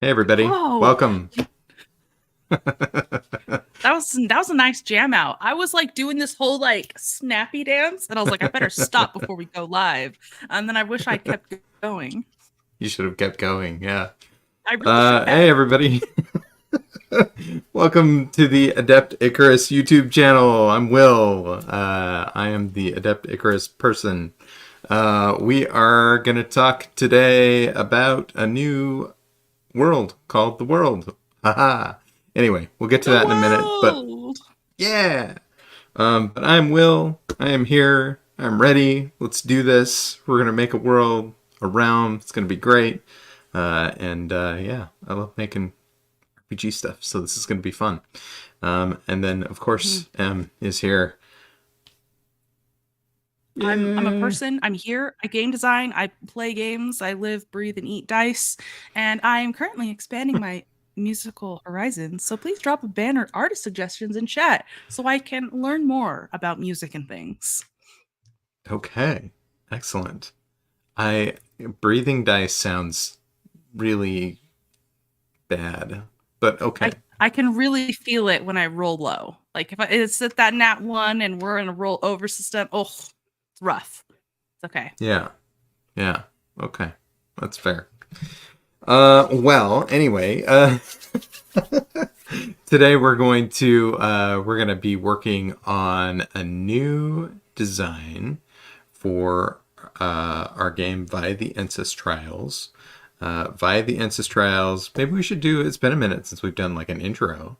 Hey everybody, Whoa, welcome. that was a nice jam out. I was like doing this whole like snappy dance, and I was like, I better stop before we go live. And then I wish I kept going. You should have kept going, yeah. I really should Hey have. everybody, welcome to the Adept Icarus YouTube channel. I'm Will. I am the Adept Icarus person. We are going to talk today about a new world called the World. Haha. Anyway, we'll get to The that in a minute, but world. yeah. But I'm Will. I am here. I'm ready. Let's do this. We're gonna make a world, a realm. It's gonna be great. And yeah, I love making RPG stuff, so this is gonna be fun. And then of Mhm. course M is here. I'm a Yeah. person. I'm here. I game design. I play games. I live, breathe, and eat dice. And I am currently expanding my musical horizons. So please drop a banner artist suggestions in chat so I can learn more about music and things. Okay. Excellent. I breathing dice sounds really bad, but okay. I can really feel it when I roll low. Like if it's at that nat one and we're in a roll over system, oh, it's rough. It's okay. Yeah. Yeah. Okay. That's fair. Well, anyway, today we're going to be working on a new design for our game via the Ensis Trials. Via the Ensis Trials, maybe we should do. It's been a minute since we've done like an intro.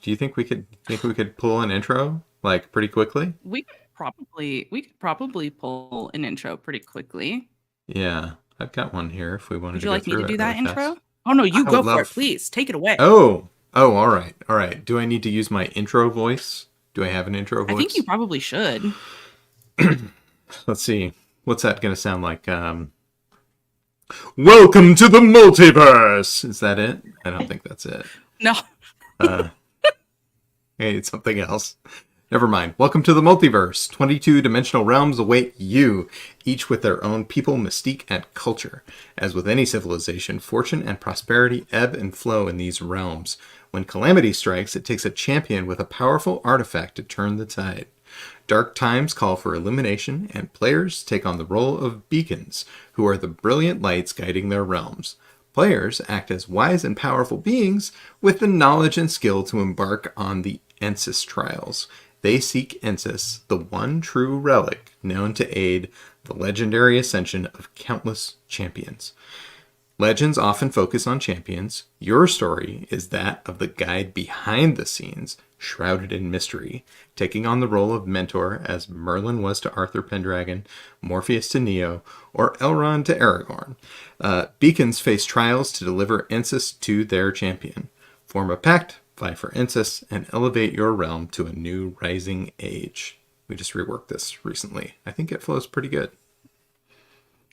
Do you think we could pull an intro like pretty quickly? We could probably pull an intro pretty quickly. Yeah, I've got one here. If we wanted Would to you go like me to through do it really that fast. intro? Oh no, you I would go for it, love. please. Take it away. Oh, all right, all right. Do I need to use my intro voice? Do I have an intro I think you voice? probably should. Let's see. What's that going to sound like? Welcome to the multiverse. Is that it? I don't think that's it. No. Uh, hey, it's something else. Never mind. Welcome to the multiverse. 22 dimensional realms await you, each with their own people, mystique, and culture. As with any civilization, fortune and prosperity ebb and flow in these realms. When calamity strikes, it takes a champion with a powerful artifact to turn the tide. Dark times call for illumination, and players take on the role of beacons, who are the brilliant lights guiding their realms. Players act as wise and powerful beings with the knowledge and skill to embark on the Ensis trials. They seek Ensis, the one true relic known to aid the legendary ascension of countless champions. Legends often focus on champions. Your story is that of the guide behind the scenes, shrouded in mystery, taking on the role of mentor as Merlin was to Arthur Pendragon, Morpheus to Neo, or Elrond to Aragorn. Beacons face trials to deliver Ensis to their champion. Form a pact, vie for Ensis, and elevate your realm to a new rising age. We just reworked this recently. I think it flows pretty good.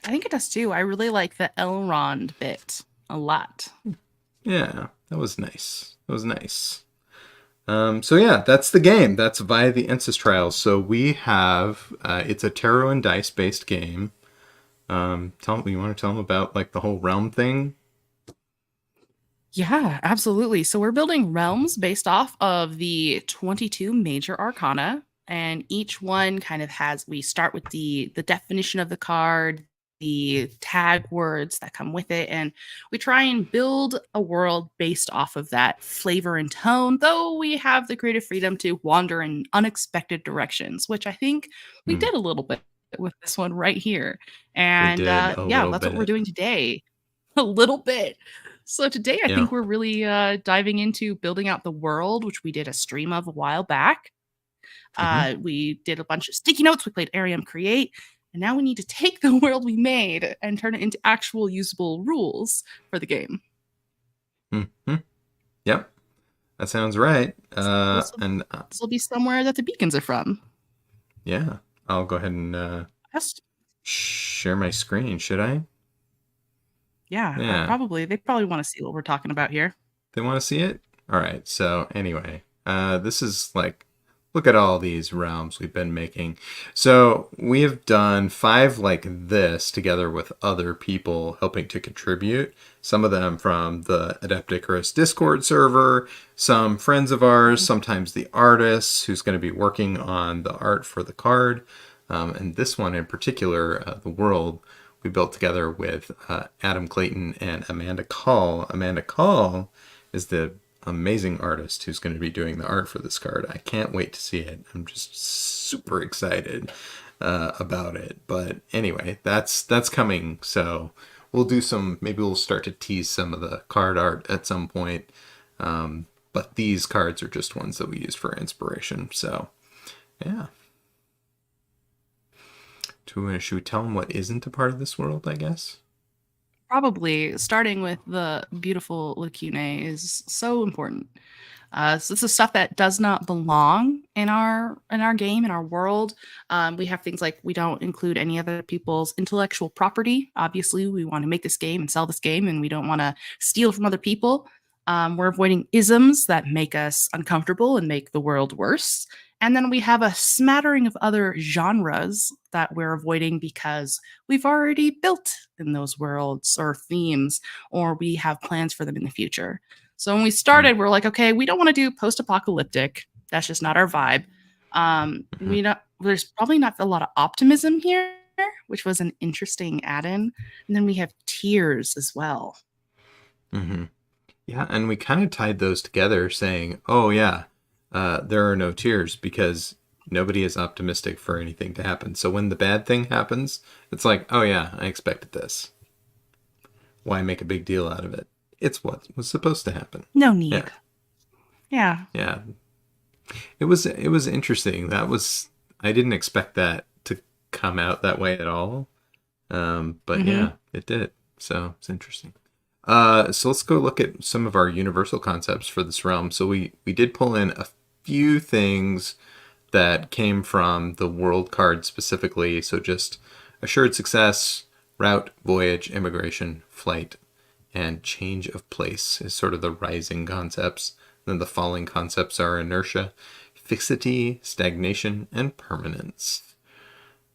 I think it does too. I really like the Elrond bit a lot. Yeah, that was nice. That was nice. So yeah, that's the game. That's via the Ensis Trials. So we have it's a tarot and dice based game. Tell me, you want to tell them about like the whole realm thing? Yeah, absolutely. So we're building realms based off of the 22 major arcana, and each one kind of has we start with the definition of the card, the tag words that come with it, and we try and build a world based off of that flavor and tone, though we have the creative freedom to wander in unexpected directions, which I think we Hmm, did a little bit with this one right here. we And did a yeah, little that's what we're bit. doing today. A little bit. So today I Yeah. think we're really diving into building out the world, which we did a stream of a while back. Hmm. We did a bunch of sticky notes. We played Arium Create, and now we need to take the world we made and turn it into actual usable rules for the game. Hmm. Yep, that sounds right. This will And this will be somewhere that the beacons are from. yeah, I'll go ahead and Yes. share my screen. Should I? Yeah, Yeah, probably. They probably want to see what we're talking about here. they want to see it. All right. So anyway, this is like look at all these realms we've been making. So we have done 5 like this together with other people helping to contribute. Some of them from the Adept Icarus Discord server, some friends of ours, sometimes the artists who's going to be working on the art for the card. And this one in particular, the world, we built together with Adam Clayton and Amanda Call. Amanda Call is the amazing artist who's going to be doing the art for this card. I can't wait to see it. I'm just super excited about it. But anyway, that's coming. So we'll do some. Maybe we'll start to tease some of the card art at some point. But these cards are just ones that we used for inspiration. So yeah. Should we tell them what isn't a part of this world? I guess. Probably starting with the beautiful Lacune is so important. So this is stuff that does not belong in our game, in our world. We have things like we don't include any other people's intellectual property. Obviously, we want to make this game and sell this game, and we don't want to steal from other people. We're avoiding isms that make us uncomfortable and make the world worse. And then we have a smattering of other genres that we're avoiding because we've already built in those worlds or themes, or we have plans for them in the future. So when we started, we're like, okay, we don't want to do post-apocalyptic. That's just not our vibe. There's probably not a lot of optimism here, which was an interesting add-in. And then we have tears as well. Mm-hmm. Yeah, and we kind of tied those together saying, oh yeah, there are no tears because nobody is optimistic for anything to happen. So when the bad thing happens, it's like, oh yeah, I expected this. Why make a big deal out of it? It's what was supposed to happen. No need. Yeah. Yeah. It was interesting. I didn't expect that to come out that way at all. But yeah, it did. So it's interesting. So let's go look at some of our universal concepts for this realm. So we did pull in a few things that came from the world card specifically. So just assured success, route, voyage, immigration, flight, and change of place is sort of the rising concepts. Then the falling concepts are inertia, fixity, stagnation, and permanence.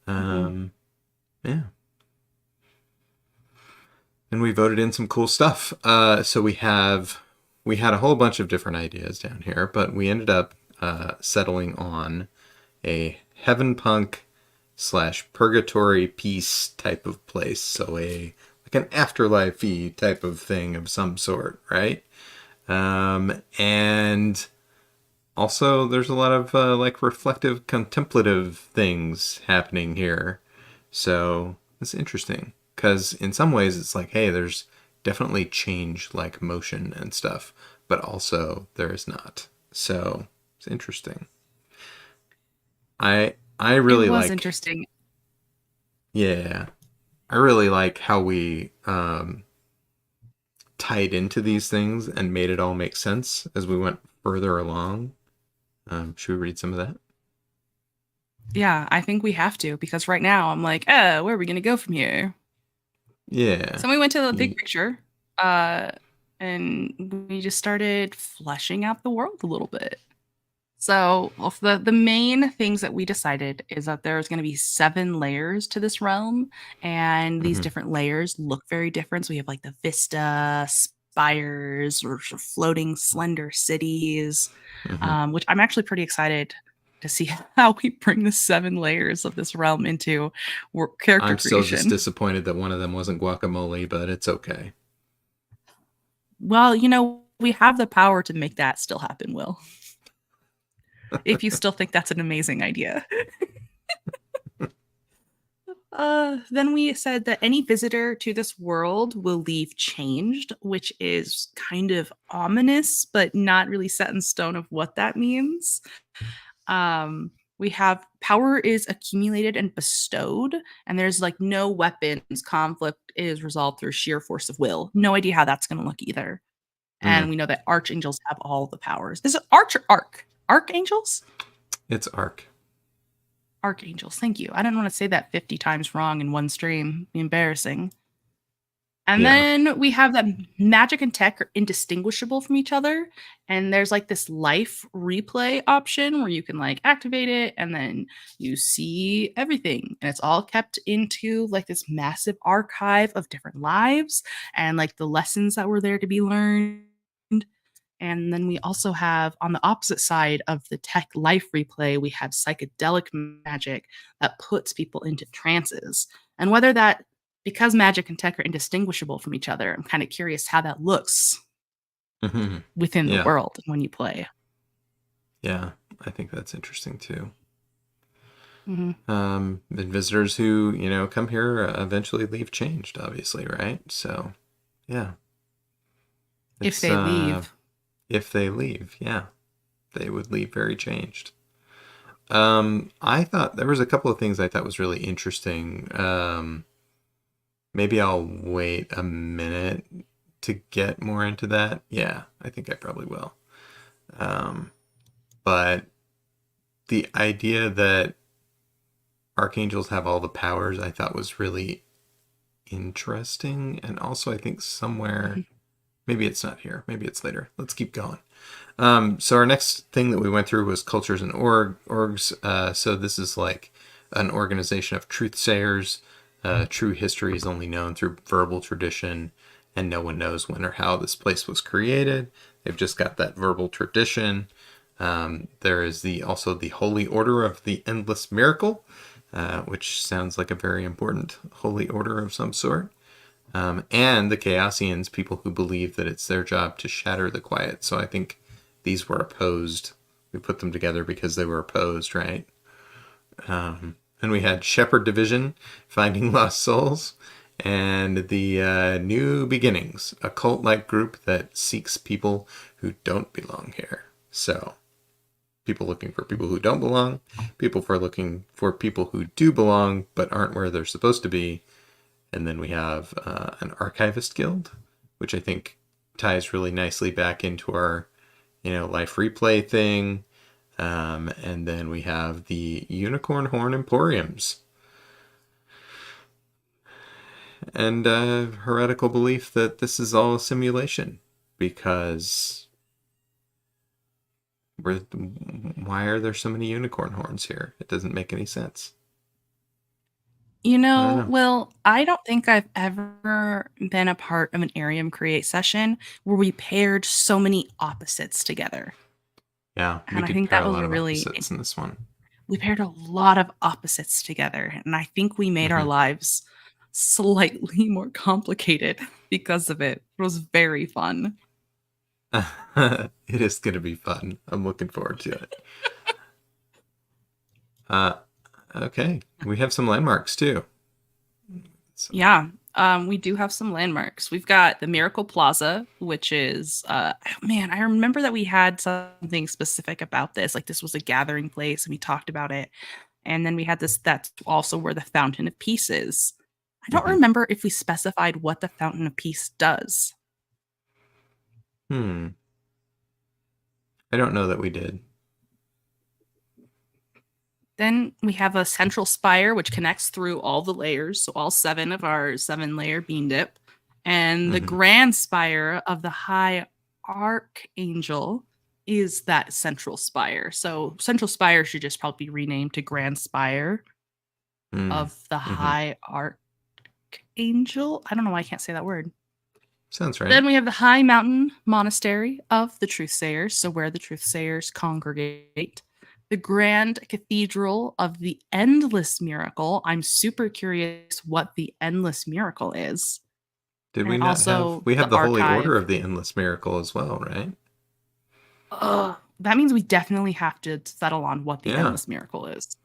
Yeah. And we voted in some cool stuff. So we had a whole bunch of different ideas down here, but we ended up settling on a heaven punk / purgatory peace type of place. So like an afterlife-y type of thing of some sort, right? And also there's a lot of like reflective, contemplative things happening here. So it's interesting because in some ways it's like, hey, there's definitely change like motion and stuff, but also there is not. So it's interesting. I really it was like interesting. Yeah. I really like how we tied into these things and made it all make sense as we went further along. Should we read some of that? Yeah, I think we have to because right now I'm like, where are we going to go from here? Yeah. So we went to the big picture, and we just started fleshing out the world a little bit. So the main things that we decided is that there's going to be 7 layers to this realm, and these different layers look very different. So we have like the vista, spires, or sort of floating slender cities, which I'm actually pretty excited to see how we bring the 7 layers of this realm into character I'm still creation. just disappointed that one of them wasn't guacamole, but it's okay. Well, we have the power to make that still happen, Will. If you still think that's an amazing idea. Then we said that any visitor to this world will leave changed, which is kind of ominous, but not really set in stone of what that means. We have power is accumulated and bestowed, and there's like no weapons. Conflict is resolved through sheer force of will. No idea how that's going to look either. And we know that archangels have all the powers. Is it arch or arc? Archangels? It's arc. Archangels. Thank you. I didn't want to say that 50 times wrong in one stream. Be embarrassing. And Yeah. then we have that magic and tech are indistinguishable from each other. And there's like this life replay option where you can like activate it and then you see everything. And it's all kept into like this massive archive of different lives and like the lessons that were there to be learned. And then we also have on the opposite side of the tech life replay, we have psychedelic magic that puts people into trances. And whether that, because magic and tech are indistinguishable from each other, I'm kind of curious how that looks Hmm. within the Yeah. world when you play. Yeah. I think that's interesting too. Hmm. And visitors who, come here eventually leave changed, obviously, right? So, yeah. If It's they leave. if they leave, yeah. They would leave very changed. I thought there was a couple of things I thought was really interesting. Maybe I'll wait a minute to get more into that. Yeah, I think I probably will. But the idea that archangels have all the powers, I thought was really interesting. And also, I think somewhere, Mhm. maybe it's not here, maybe it's later. Let's keep going. So our next thing that we went through was cultures and orgs. So this is like an organization of truth sayers. True history is only known through verbal tradition, and no one knows when or how this place was created. They've just got that verbal tradition. There is also the Holy Order of the Endless Miracle, which sounds like a very important holy order of some sort. And the Chaosians, people who believe that it's their job to shatter the quiet. So I think these were opposed. We put them together because they were opposed, right? And we had Shepherd Division, Finding Lost Souls, and the New Beginnings, a cult-like group that seeks people who don't belong here. So, people looking for people who don't belong, people for looking for people who do belong but aren't where they're supposed to be. And then we have an Archivist Guild, which I think ties really nicely back into our, life replay thing. And then we have the Unicorn Horn Emporiums and heretical belief that this is all a simulation because why are there so many unicorn horns here? It doesn't make any sense. I don't know. Well, I don't think I've ever been a part of an Arium Create session where we paired so many opposites together. Yeah, we And I did think pair that a was lot a of really, opposites in this one. we paired a lot of opposites together. And I think we made our Hmm. lives slightly more complicated because of it. It was very fun. It is going to be fun. I'm looking forward to it. Uh, okay, we have some landmarks too. So, Yeah. We do have some landmarks. We've got the Miracle Plaza, which is man, I remember that we had something specific about this. Like this was a gathering place and we talked about it. And then we had this that's also where the Fountain of Peace is. I don't mhm. remember if we specified what the Fountain of Peace does. Hmm. I don't know that we did. Then we have a central spire which connects through all the layers, so all 7 of our 7-layer bean dip. And the Hmm. grand spire of the High Archangel is that central spire. So central spire should just probably be renamed to Grand Spire Mm. of the Hmm. High Archangel. I don't know why I can't say that word. Sounds right. Then we have the High Mountain Monastery of the Truthsayers, so where the Truthsayers congregate. The Grand Cathedral of the Endless Miracle. I'm super curious what the Endless Miracle is. Did we And not have? also We have the the Holy Order Archive. of the Endless Miracle as well, right? Ugh, that means we definitely have to settle on what the Yeah, Endless Miracle is.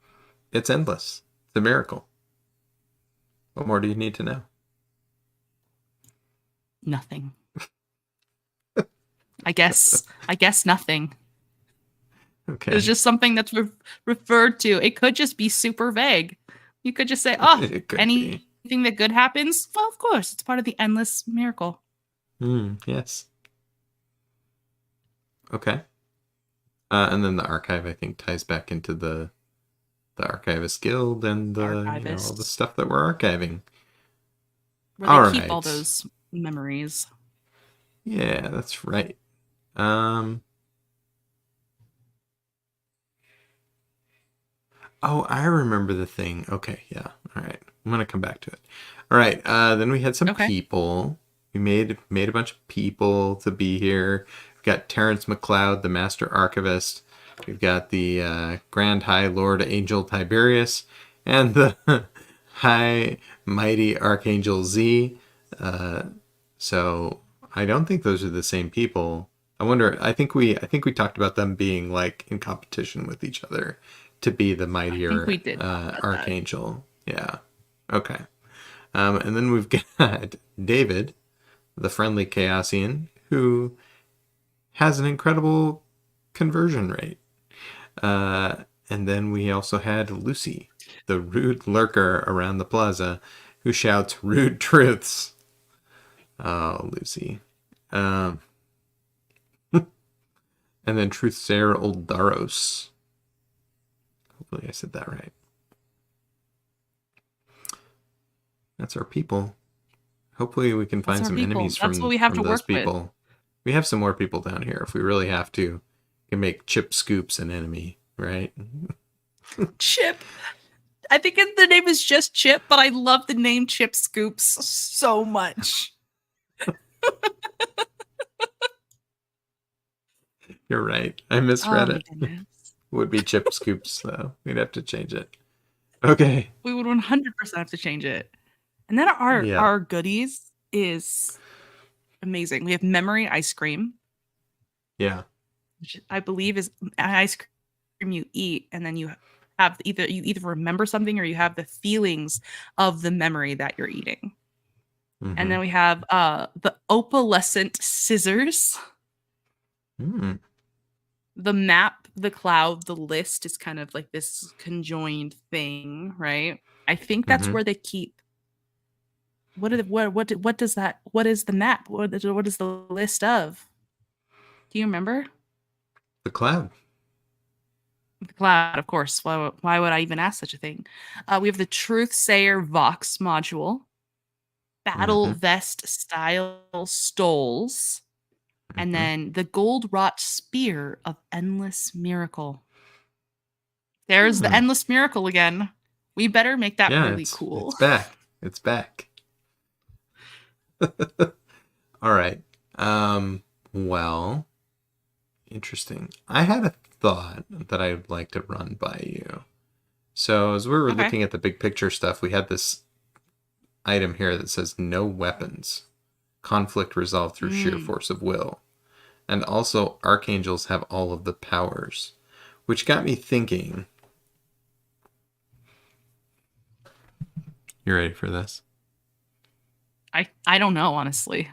it's endless. It's a miracle. What more do you need to know? Nothing. I guess nothing. It's Okay, just something that's referred to. It could just be super vague. You could just say, "Oh, it could be. anything that good happens, well, of course, it's part of the endless miracle." Yes. Okay. And then the archive, I think, ties back into the Archivist Guild and the all the Archivists, stuff that we're archiving. where they All keep all right. those Memories. Yeah, that's right. Um, oh, I remember the thing. Okay, yeah. All right. I'm gonna come back to it. All right. Then we had some Okay. people. We made a bunch of people to be here. We've got Terrence McLeod, the Master Archivist. We've got the Grand High Lord Angel Tiberius, and the High Mighty Archangel Z. So I don't think those are the same people. I wonder. I think we talked about them being like in competition with each other to be the I think we mightier did talk about that. archangel. Yeah. Okay. And then we've got David, the friendly Chaosian, who has an incredible conversion rate. And then we also had Lucy, the rude lurker around the plaza, who shouts rude truths. Oh, Lucy. Um, and then Truthsayer Old Daros. Hopefully I said that right. That's our people. Hopefully we can That's find our some people. enemies That's what from we have to those work with. people. We have some more people down here if we really have to. We can make Chip Scoops an enemy, right? Chip. I think the name is just Chip, but I love the name Chip Scoops so much. You're right. I misread Oh my it. goodness. Would be Chip Scoops though. We'd have to change it. Okay. We would 100% have to change it. And then our Yeah. our goodies is amazing. We have memory ice cream, Yeah. which I believe is an ice cream you eat, and then you either remember something or you have the feelings of the memory that you're eating. And Mm-hmm. then we have the opalescent scissors. Mm. The map, the cloud, the list is kind of like this conjoined thing, right? I think that's Mm-hmm. where they keep what does that what is the map? What is the list of? Do you remember? The cloud. The cloud, of course. Why would I even ask such a thing? We have the Truthsayer Vox module, Battle Mm-hmm. Vest Style Stoles, and Mm-hmm. then the Gold Wrought Spear of Endless Miracle. There's the Hmm. Endless Miracle again. We better make that Yeah, really it's cool. back. It's back. All right. Well, interesting. I had a thought that I'd like to run by you. So, as we were Okay. looking at the big picture stuff, we had this item here that says no weapons. Conflict resolved through sheer Mm, force of will. And also, archangels have all of the powers. Which got me thinking. You ready for this? I don't know, honestly.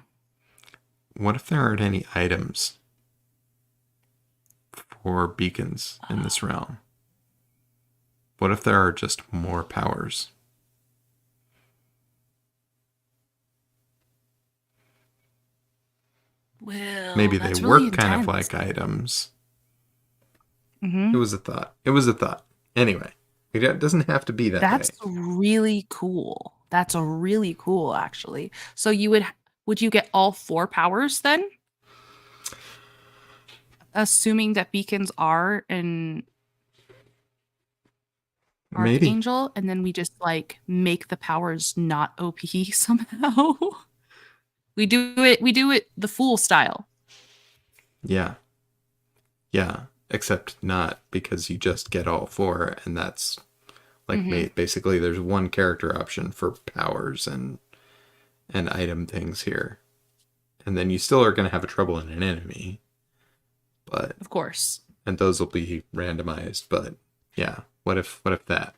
What if there aren't any items for beacons in this realm? What if there are just more powers? Well, Maybe they that's really work kind of intense. like items. It Hmm. was a thought. It was a thought. Anyway, it doesn't have to be that That's way. really cool. That's a really cool, actually. So would you get all four powers then? Assuming that beacons are an Maybe. archangel, and then we just like make the powers not OP somehow. We do it the fool style. Yeah. Yeah. Except not because you just get all four, and that's like Hmm. basically there's one character option for powers and item things here, and then you still are going to have a trouble in an enemy, but Of course. and those will be randomized. But yeah, what if that?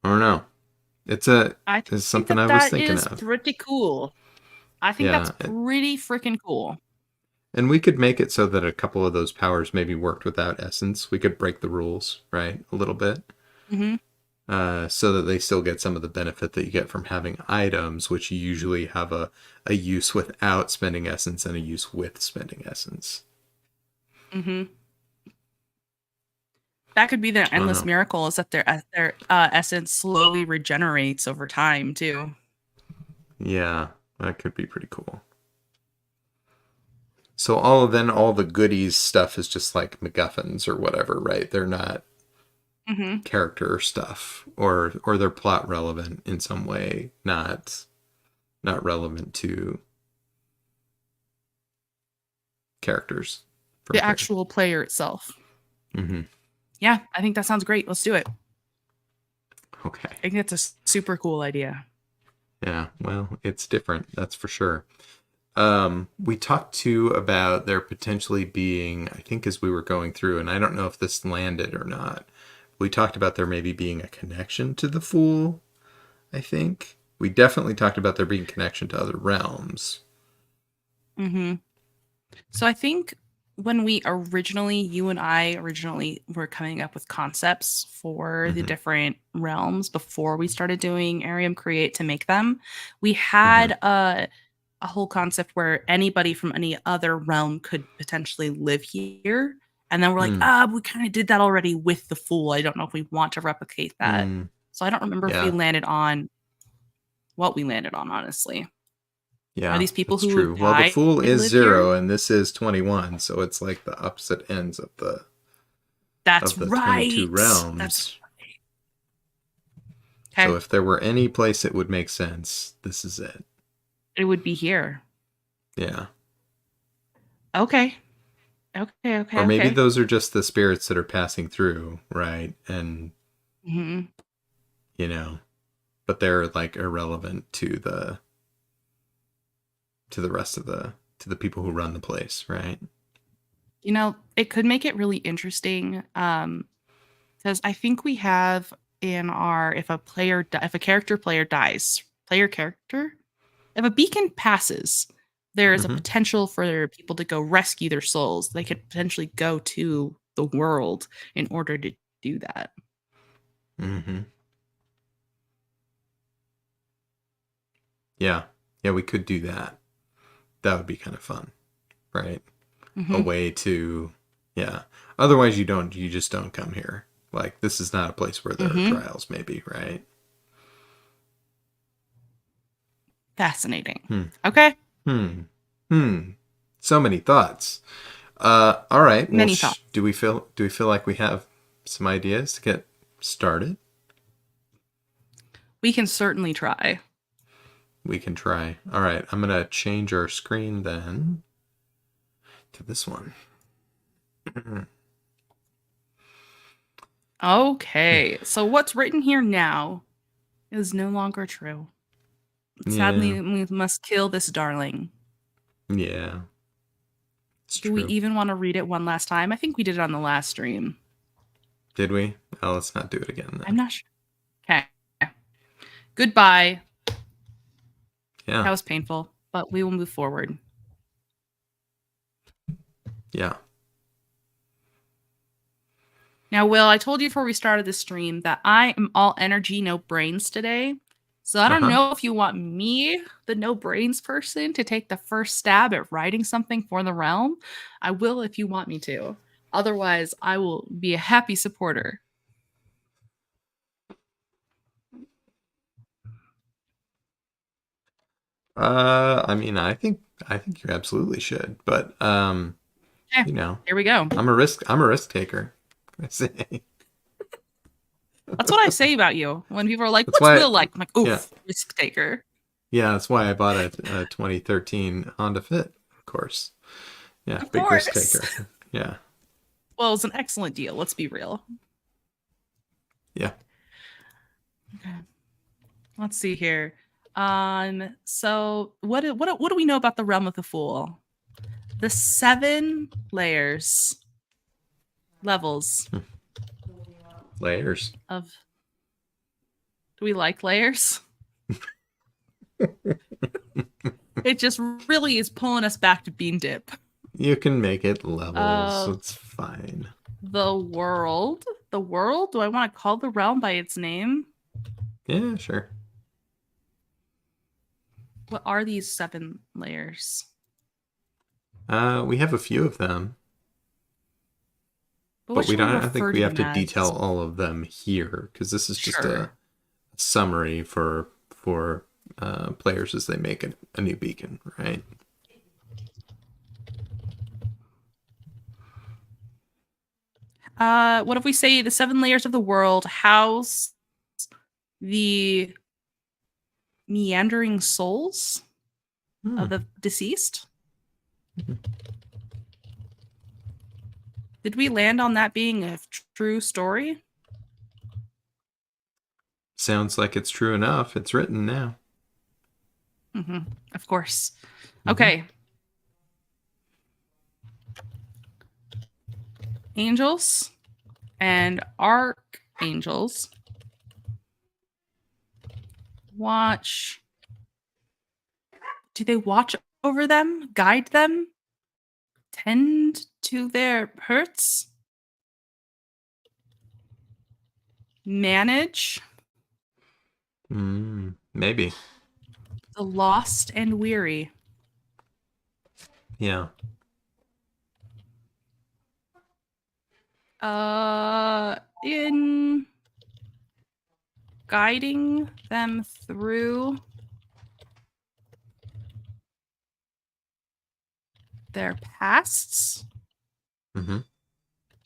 I don't know. I It's think something that I was that thinking is of. pretty cool. I think that's Yeah, pretty freaking cool. and we could make it so that a couple of those powers maybe worked without essence. We could break the rules, right, a little bit, Hmm. so that they still get some of the benefit that you get from having items, which usually have a use without spending essence and a use with spending essence. Hmm. That could be their I don't endless know. miracle is that their essence slowly regenerates over time too. Yeah. That could be pretty cool. So all the goodies stuff is just like MacGuffins or whatever, right? They're not Hmm. character stuff, or they're plot relevant in some way, not relevant to characters from The character. actual player itself. Mm-hmm. Yeah, I think that sounds great. Let's do it. Okay. I think that's a super cool idea. Yeah. Well, it's different, that's for sure. We talked too about there potentially being, I think, as we were going through, and I don't know if this landed or not. We talked about there maybe being a connection to the Fool. I think we definitely talked about there being connection to other realms. Hmm. So I think when you and I originally were coming up with concepts for the Mm-hmm. different realms before we started doing Arium Create to make them, we Mm-hmm. had a whole concept where anybody from any other realm could potentially live here. And then we're like, Mm. we kind of did that already with the Fool. I don't know if we want to replicate that. Mm. So I don't remember if we Yeah. landed on what we landed on, honestly. Are Yeah, these people that's who true. Well, the died Fool is live here? 0 and this is 21, so it's like the opposite ends That's of the 22 right. That's realms. So okay. if there were any place it would make sense, this is it. It would be here. Yeah. Okay. Okay. Or Okay. maybe Okay. those are just the spirits that are passing through, right? And, Hmm. you know, but they're like irrelevant to the rest of the people who run the place, right? It could make it really interesting. Because I think we have in our if a character player dies, player character, if a beacon passes, there is a Mm-hmm. potential for people to go rescue their souls. They could potentially go to the world in order to do that. Mm-hmm. Yeah. Yeah, we could do that. That would be kind of fun, right? A Hmm. way to, yeah. Otherwise you just don't come here. Like, this is not a place where there are Hmm. trials, maybe, right? Fascinating. Hmm. Okay. Hmm. Hmm. So many thoughts. All right. Well, Many thoughts. do we feel like we have some ideas to get started? We can certainly try. We can try. All right. I'm gonna change our screen then to this one. Okay. So what's written here now is no longer true. Yeah. Sadly, we must kill this darling. Yeah. It's Do we true. even want to read it one last time? I think we did it on the last stream. Did we? Oh, let's not do it again I'm then. not sure. Okay. Goodbye. Yeah. That was painful, but we will move forward. Yeah. Now, Will, I told you before we started the stream that I am all energy, no brains today. So I don't Uh-huh. know if you want me, the no brains person, to take the first stab at writing something for the realm. I will if you want me to. Otherwise, I will be a happy supporter. I mean, I think you absolutely should, but Okay, you know, here we go. I'm a risk taker. I say. That's what I say about you. When people are like, That's "What's why, Will like?" I'm like, yeah, "Oof, risk taker." yeah, that's why I bought a 2013 Honda Fit, of course. Yeah, Of big risk course. taker. Yeah, Well, it's an excellent deal. Let's be real. yeah. Okay. Let's see here. So what do we know about the realm of the fool? The 7 levels Layers. of. Do we like layers? It just really is pulling us back to Bean Dip. You can make it levels. Uh, It's fine. the world. The world? Do I want to call the realm by its name? Yeah, sure. What are these 7 layers? We have a few of them, But but what we should we don't. I don't think refer we to have them to as? detail all of them here because this is just Sure. a summary for players as they make a new beacon, right? What if we say the 7 layers of the world house the meandering souls of the deceased? Did we land on that being a true story? Sounds like it's true enough. It's written now. Of course. Okay. Angels and archangels watch. Do they watch over them, guide them, tend to their hurts, manage Maybe. the lost and weary? Yeah. In guiding them through their pasts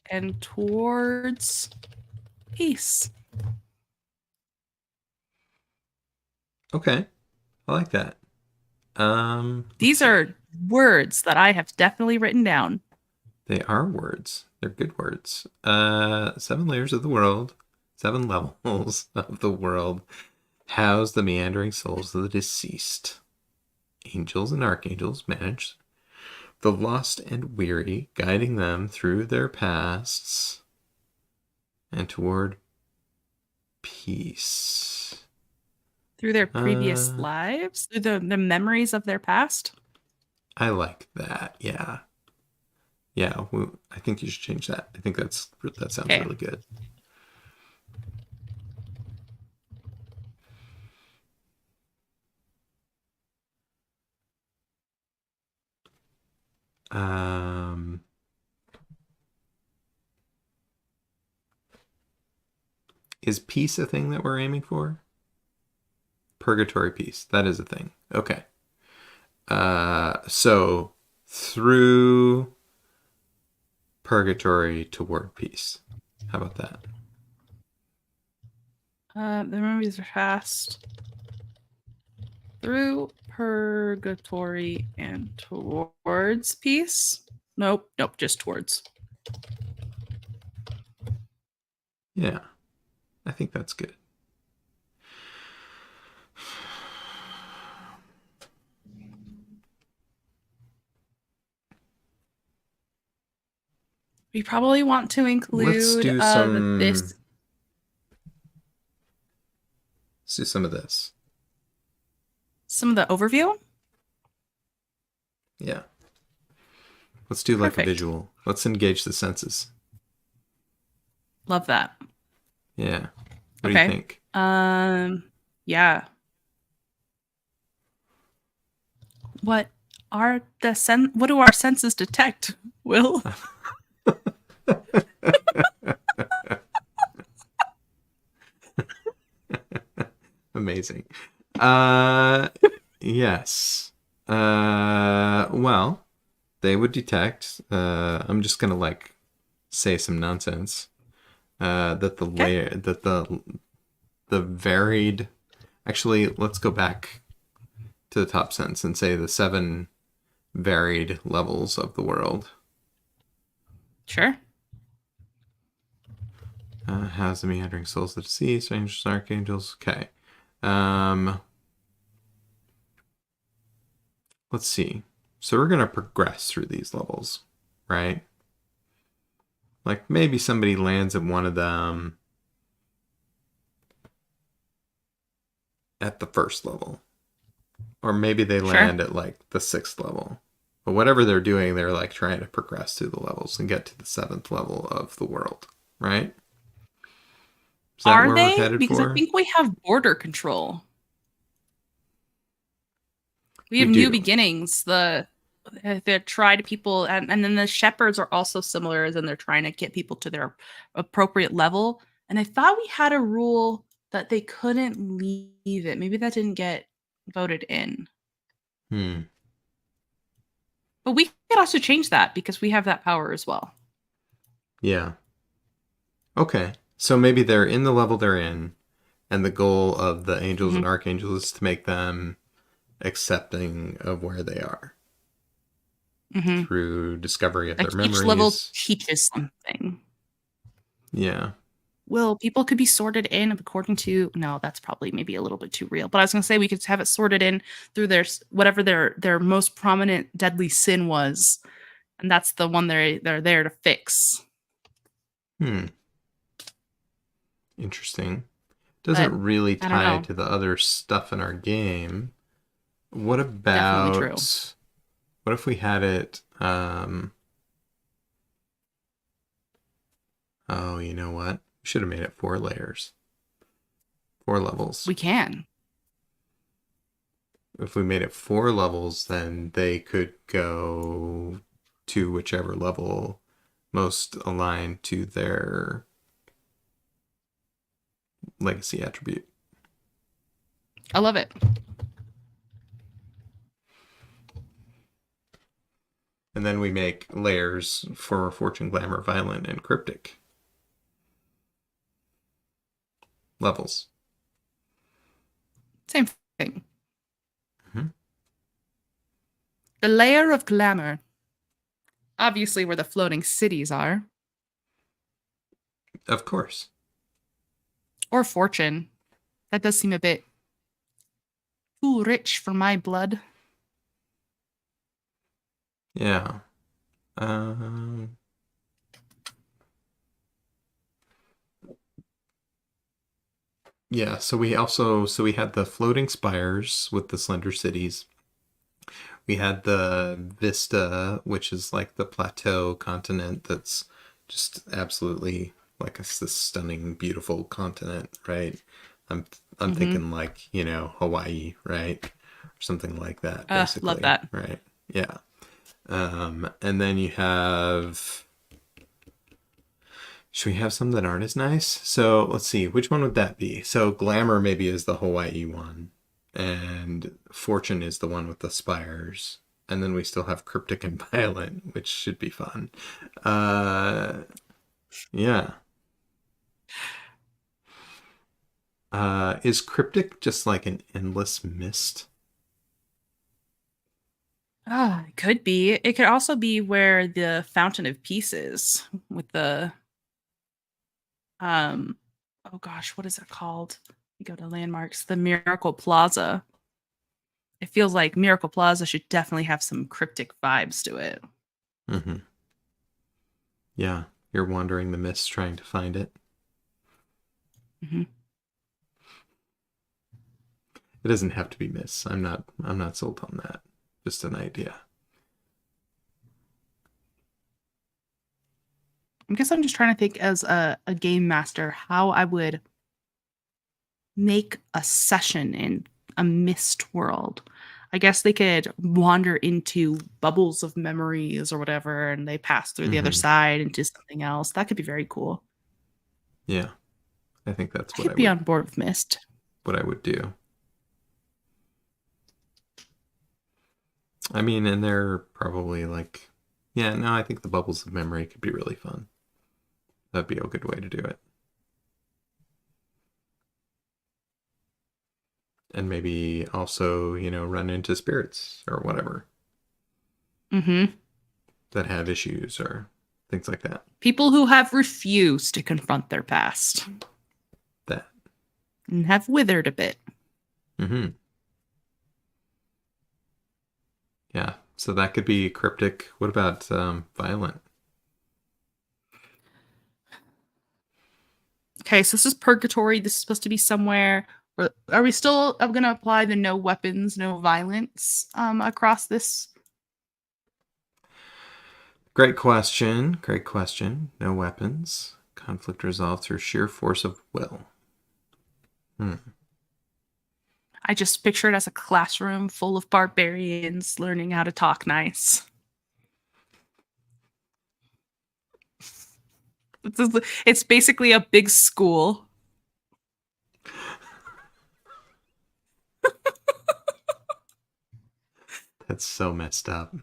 and towards peace. Okay. I like that. These are words that I have definitely written down. They are words. They're good words. 7 layers of the world, 7 levels of the world, house the meandering souls of the deceased. Angels and archangels manage the lost and weary, guiding them through their pasts and toward peace. Through their previous lives? Through the memories of their past? I like that. Yeah. Yeah, well, I think you should change that. I think that sounds really good. Is peace a thing that we're aiming for? Purgatory peace. That is a thing. Okay. So through purgatory toward peace. How about that? The memories are past. Through purgatory and towards peace? Nope, just towards. Yeah, I think that's good. We probably want to include Let's do this. Let's do some of this. Some of the overview? Yeah. Let's do like a visual. Let's engage the senses. Love that. Yeah. What do you think? Yeah. What do our senses detect, Will? Amazing. Yes. Well, they would detect. I'm just gonna like say some nonsense. That the layer that the varied. Actually, let's go back to the top sentence and say the 7 varied levels of the world. Sure. Has the meandering souls of the deceased, angels, archangels. Okay. Let's see. So we're gonna progress through these levels, right? Like maybe somebody lands at one of them at the first level. Or maybe they land at like the 6th level. But whatever they're doing, they're like trying to progress through the levels and get to the 7th level of the world, right? Is that where we're headed Because for? I think we have border control. We have new beginnings. They're try to people, and then the shepherds are also similar, as in they're trying to get people to their appropriate level. And I thought we had a rule that they couldn't leave it. Maybe that didn't get voted in. Hmm. But we could also change that because we have that power as well. Yeah. Okay. So maybe they're in the level they're in, and the goal of the angels Hmm. and archangels is to make them accepting of where they are Hmm. through discovery of Like their each level memories. teaches something. Yeah. Well, people could be sorted in according to no, that's probably maybe a little bit too real. But I was gonna say we could have it sorted in through whatever their most prominent deadly sin was, and that's the one they're there to fix. Hmm. Interesting. But Doesn't really I don't tie know. to the other stuff in our game. What Definitely true. about what if we had it oh, you know what? We should have made it 4 layers. 4 levels. We can. If we made it 4 levels, then they could go to whichever level most aligned to their legacy attribute. I love it. And then we make layers for fortune, glamour, violent, and cryptic levels. Same thing. Mm-hmm. The layer of glamour. Obviously where the floating cities are. Of course. Or fortune. That does seem a bit too rich for my blood. Yeah. Um, yeah, so we had the floating spires with the slender cities. We had the Vista, which is like the plateau continent that's just absolutely like this stunning, beautiful continent, right? I'm I'm Mm-hmm. thinking like, Hawaii, right? Or something like that, Love basically, that. right? Yeah. And then you have should we have some that aren't as nice? So let's see, which one would that be? So glamour maybe is the Hawaii one, and fortune is the one with the spires, and then we still have cryptic and violent, which should be fun. Uh, yeah. Is cryptic just like an endless mist? Ah, it could be. It could also be where the Fountain of Peace is with the um oh gosh, what is it called? You go to landmarks, the Miracle Plaza. It feels like Miracle Plaza should definitely have some cryptic vibes to it. Mm-hmm. Yeah, you're wandering the mist trying to find it. Hmm. It doesn't have to be mists. I'm not sold on that. Just an idea. I guess I'm just trying to think as a game master how I would make a session in a mist world. I guess they could wander into bubbles of memories or whatever, and they pass through the other Mm-hmm. side into something else. That could be very cool. Yeah, I think that's I could be on board with mist. what I would do. I mean, and they're probably like, yeah, no, I think the bubbles of memory could be really fun. That'd be a good way to do it. And maybe also, run into spirits or whatever Hmm. that have issues or things like that. People who have refused to confront their past That. and have withered a bit. Mm-hmm. Yeah. So that could be cryptic. What about violent? Okay, so this is purgatory. This is supposed to be somewhere. Are we still going to apply the no weapons, no violence across this? Great question. Great question. No weapons. Conflict resolved through sheer force of will. Hmm. I just picture it as a classroom full of barbarians learning how to talk nice. It's basically a big school. That's so messed up.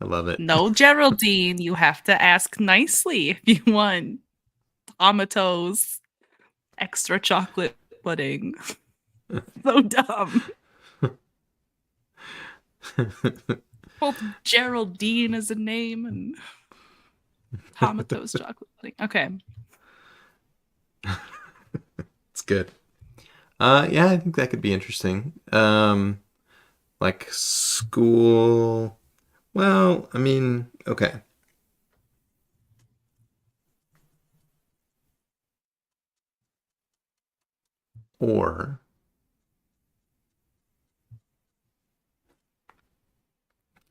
I love it. No, Geraldine, you have to ask nicely if you want Tomatoes extra chocolate pudding. So dumb. Both Geraldine as a name and Tomatoes chocolate pudding. Okay. It's good. Yeah, I think that could be interesting. Like school. Well, I mean, okay. Or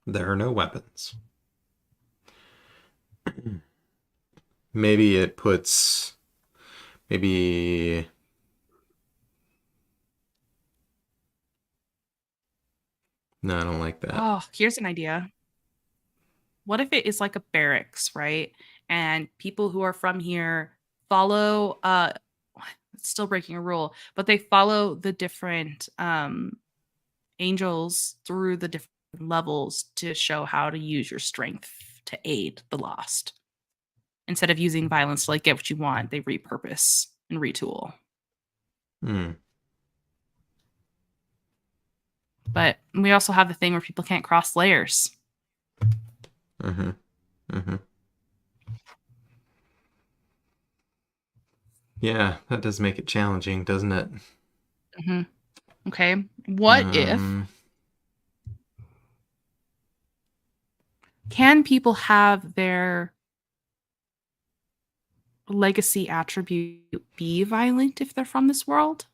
there are no weapons. Maybe it puts. Maybe. No, I don't like that. Oh, here's an idea. What if it is like a barracks, right? And people who are from here follow it's still breaking a rule, but they follow the different angels through the different levels to show how to use your strength to aid the lost. Instead of using violence to like get what you want, they repurpose and retool. Hmm. But we also have the thing where people can't cross layers. Mm-hmm. Mm-hmm. Yeah, that does make it challenging, doesn't it? Mhm. Okay. What if Um, can people have their legacy attribute be violent if they're from this world?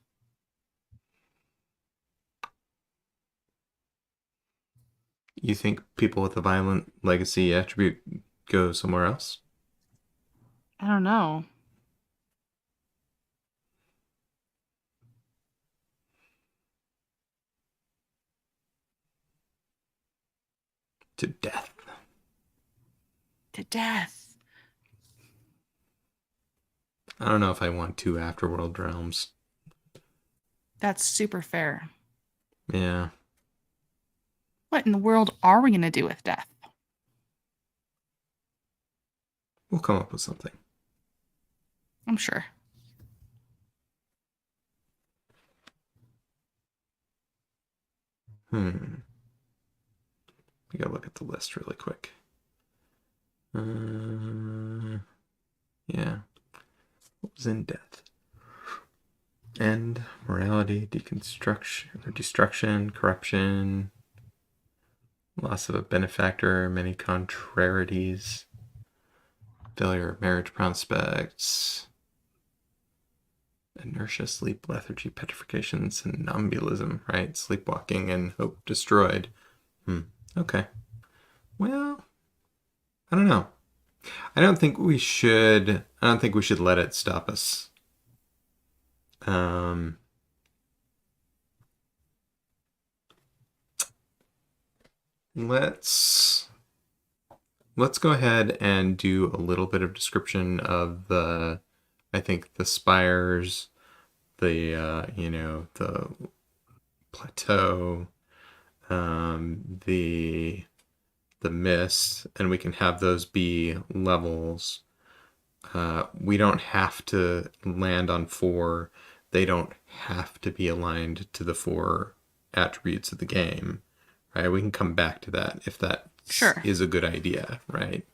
you think people with a violent legacy attribute go somewhere else? I don't know. To death. To death. I don't know if I want two afterworld realms. That's super fair. Yeah. What in the world are we going to do with death? We'll come up with something. I'm sure. We gotta look at the list really quick. Yeah. What was in death? End, morality, deconstruction, or destruction, corruption, loss of a benefactor, many contrarieties, failure of marriage prospects, inertia, sleep, lethargy, petrification, somnambulism, right? Sleepwalking and hope destroyed. Okay. Well, I don't know. I don't think we should let it stop us. Let's go ahead and do a little bit of description of I think the spires, the plateau, the mist, and we can have those be levels. We don't have to land on 4. They don't have to be aligned to the 4 attributes of the game, right? We can come back to that if that Sure. is a good idea, right?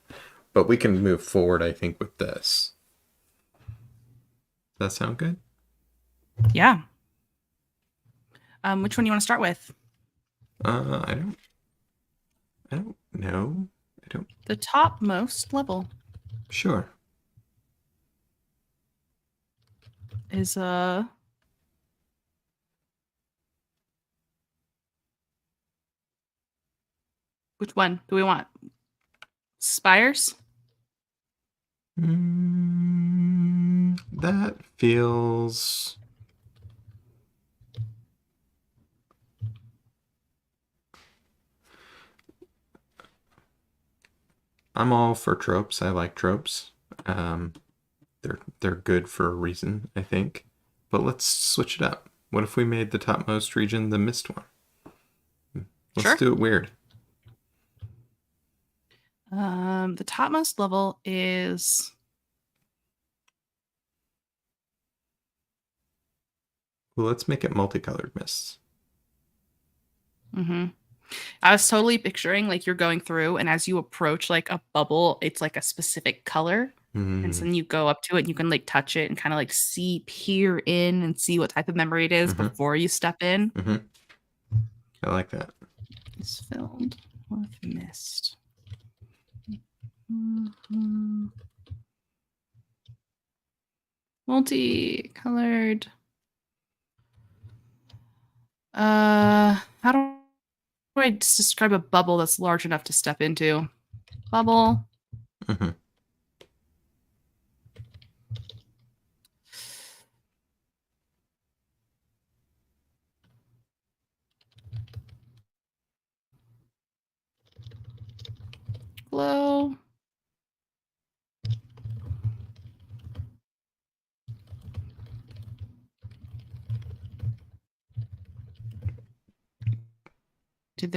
But we can move forward, I think, with this. Does that sound good? Yeah. Which one do you want to start with? I don't know. I don't. The topmost level Sure. is which one do we want? Spires? That feels. I'm all for tropes. I like tropes. They're good for a reason, I think. But let's switch it up. What if we made the topmost region the mist one? Let's Sure. do it weird. The topmost level is Well, let's make it multicolored mists. mhm. I was totally picturing like you're going through, and as you approach like a bubble, it's like a specific color. And so Mm-hmm. then you go up to it and you can like touch it and kind of like peer in and see what type of memory it is Mm-hmm. before you step in. Mm-hmm. I like that. It's filled with mist. Mhm. Multicolored. How do I just describe a bubble that's large enough to step into? Bubble. Mm-hmm. Glow. To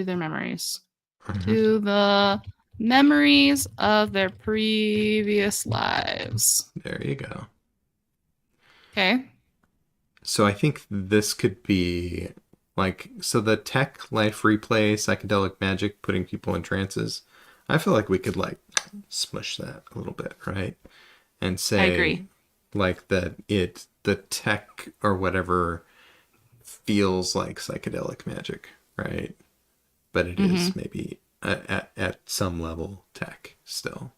their memories. Mm-hmm. To the memories of their previous lives. There you go. Okay. So I think this could be like, so the tech, life replay, psychedelic magic, putting people in trances. I feel like we could like smush that a little bit, right? And I say agree. like that the tech or whatever feels like psychedelic magic, right? But it is Hmm. maybe at some level tech still.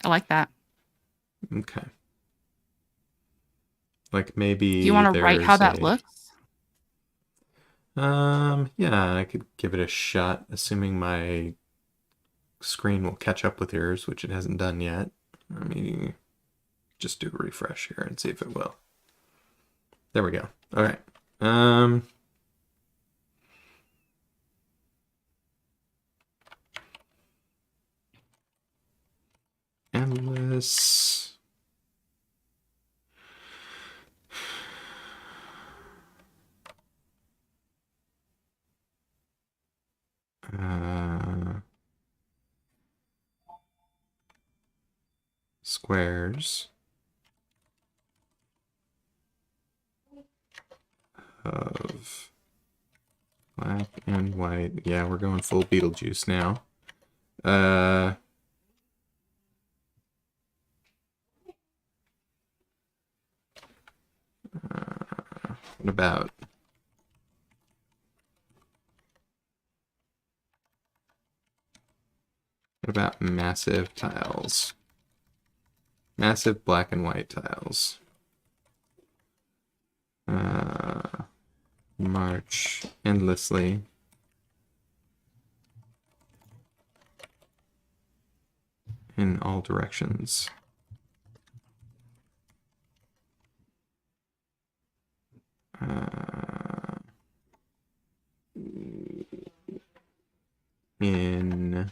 I like that. Okay. Like Do you maybe want to write how there's that looks? yeah, I could give it a shot, assuming my screen will catch up with yours, which it hasn't done yet. Let me just do a refresh here and see if it will. There we go. All right. Um, endless. Uh, squares of black and white. Yeah, we're going full Beetlejuice now. Uh, what about massive tiles? Massive black and white tiles. Uh, march endlessly in all directions. Uh, in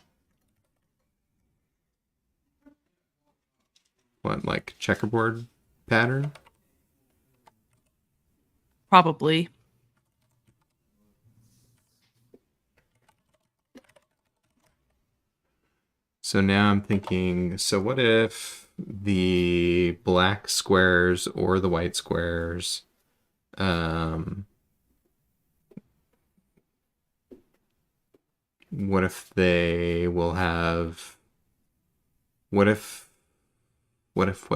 what, like checkerboard pattern? Probably. So now I'm thinking, so what if the black squares or the white squares, um, what if they will have, what if, what if,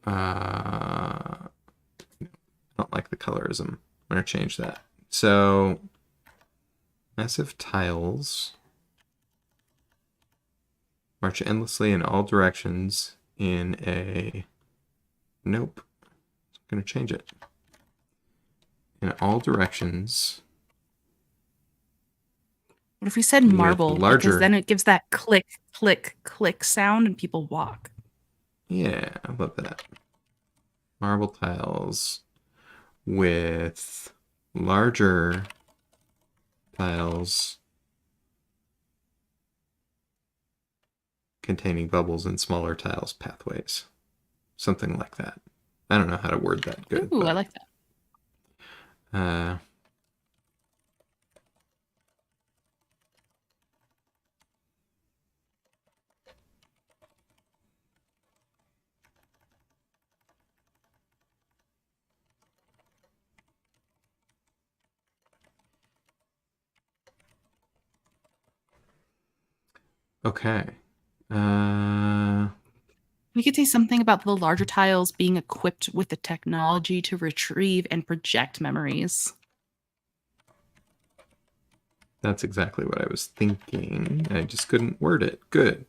I don't like the colorism. I'm going to change that. So massive tiles march endlessly in all directions in a, nope, I'm going to change it. In all directions What if we said with marble? Because larger, then it gives that click, click, click sound and people walk. yeah, I love that. Marble tiles with larger tiles containing bubbles and smaller tiles pathways. Something like that. I don't know how to word that good, Ooh, I but like that. uh, Okay. Uh, We could say something about the larger tiles being equipped with the technology to retrieve and project memories. that's exactly what I was thinking. I just couldn't word it. Good.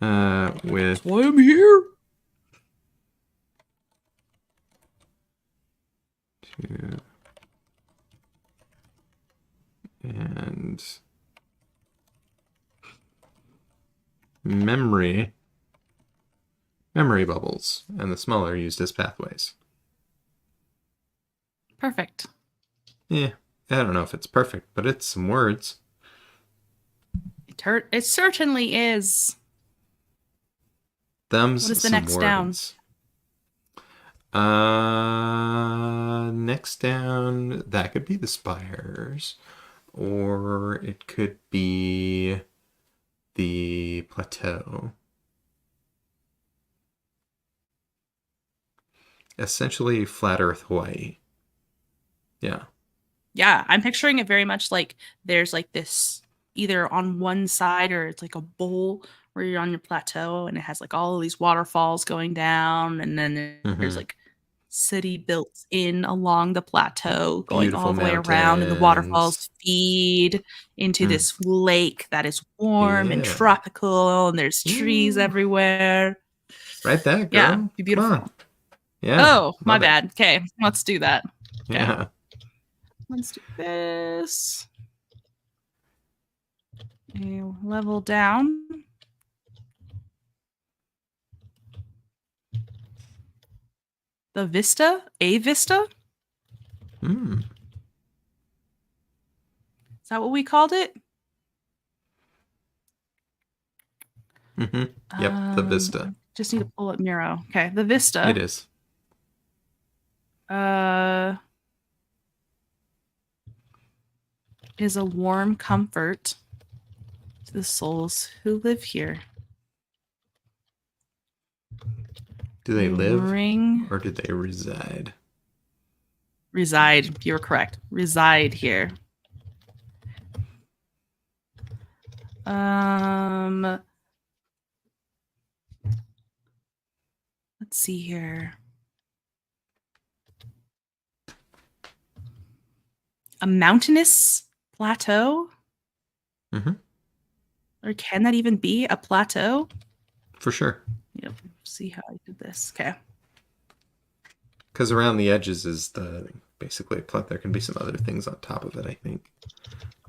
With That's why I'm here. two and memory bubbles, and the smaller used as pathways. Perfect. Yeah, I don't know if it's perfect, but it's some words. It certainly is. What is Them's the some next down? words. Next down, that could be the spires, or it could be the plateau. Essentially, flat Earth Hawaii. Yeah. Yeah, I'm picturing it very much like there's like this either on one side or it's like a bowl where you're on your plateau and it has like all of these waterfalls going down and then there's Mm-hmm. like city built in along the plateau going Beautiful all the way around and the mountains. waterfalls feed into Mm. this lake that is warm and Yeah. tropical and there's trees Ooh. everywhere. Right that, Yeah, girl. be Come on. beautiful. Yeah. Oh, my Love it. bad. Okay, let's do that. Okay, Yeah. let's do this. A level down. The Vista? A Vista? Mm. Is that what we called it? Mm-hmm. Yep. The I Vista. just need to pull up Miro. Okay, the It Vista. is. Uh, is a warm comfort to the souls who live here. Do they A live ring or do they reside? reside. You're correct. Reside here. Um, let's see here. A mountainous plateau? Mm-hmm. Or can that even be a plateau? For sure. Yep. See how I did this. Okay. Because around the edges is basically a plateau. There can be some other things on top of it, I think.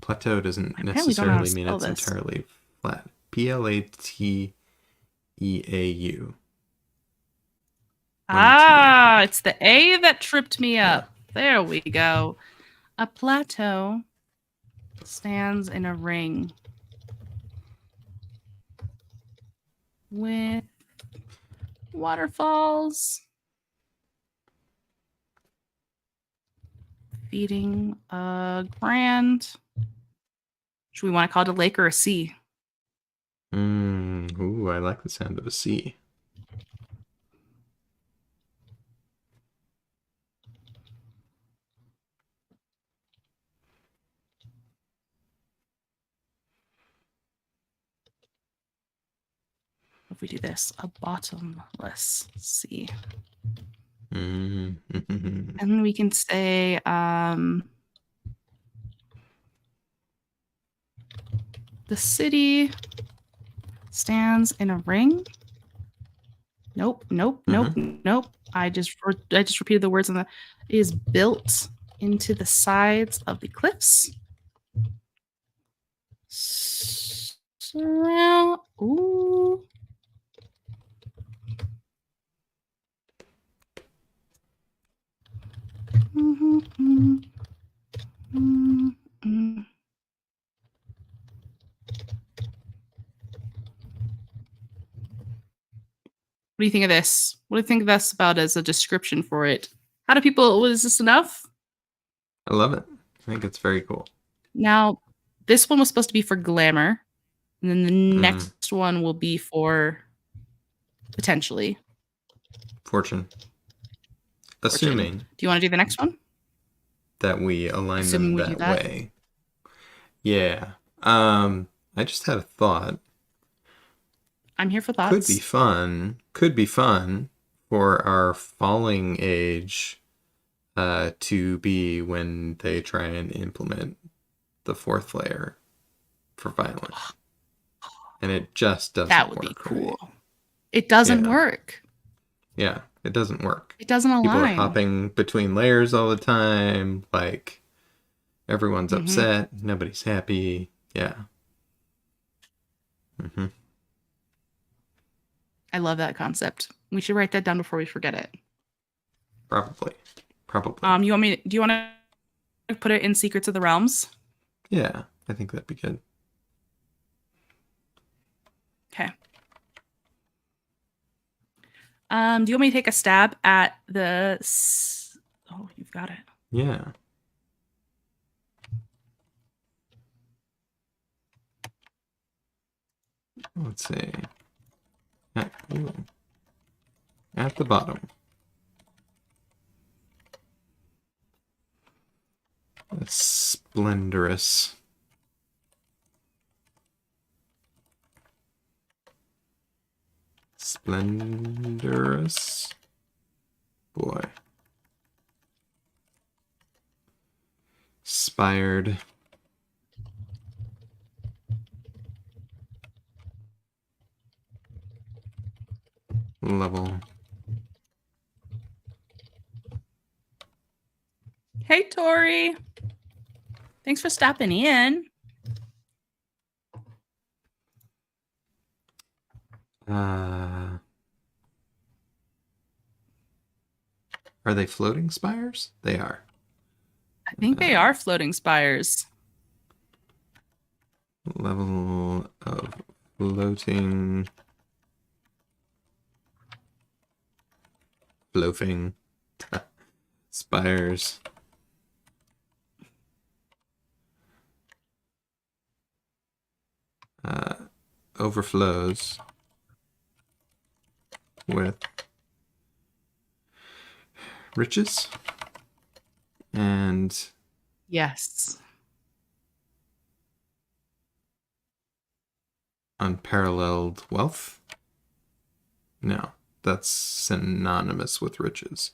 Plateau doesn't I apparently don't know how to necessarily mean spell it's this. entirely flat. Plateau. On the T, I Ah, think. it's the A that tripped me Yeah. up. There we go. A plateau stands in a ring with waterfalls feeding a grand. Should we want to call it a lake or a sea? Ooh, I like the sound of a C. If we do this, a bottomless sea. Mm-hmm. And we can say the city stands in a ring. Nope, nope, nope, Mm-hmm. nope. I just repeated the words on the is built into the sides of the cliffs. Surround. Ooh. What do you think of this? What do you think of this about as a description for it? How do people? Was this enough? I love it. I think it's very cool. Now, this one was supposed to be for glamour, and then the Mm. next one will be for potentially Fortune. fortune. Assuming Do you want to do the next one? that we align them Assuming we do that that. way. Yeah. I just had a thought. I'm here for Could be thoughts. fun. Could be fun for our falling age to be when they try and implement the fourth layer for violent. And it just That doesn't would be work, right? cool. It doesn't Yeah. work. Yeah. It doesn't work. It doesn't People are align. hopping between layers all the time. Like, everyone's Hmm. upset. Nobody's happy. Yeah. Hmm. I love that concept. We should write that down before we forget it. Probably. Probably. You want me? Do you want to put it in Secrets of the Realms? Yeah. I think that'd be good. Okay. Do you want me to take a stab at the? Oh, you've got it. Yeah. Let's see. Ooh. At the bottom. Splendorous. Splendorous. Boy. Spired. Level. Hey, Tori. Thanks for stopping in. Are they floating spires? They are. I think they are floating spires. Level of floating. Floating spires. Overflows with riches and Yes. unparalleled wealth. No, that's synonymous with riches.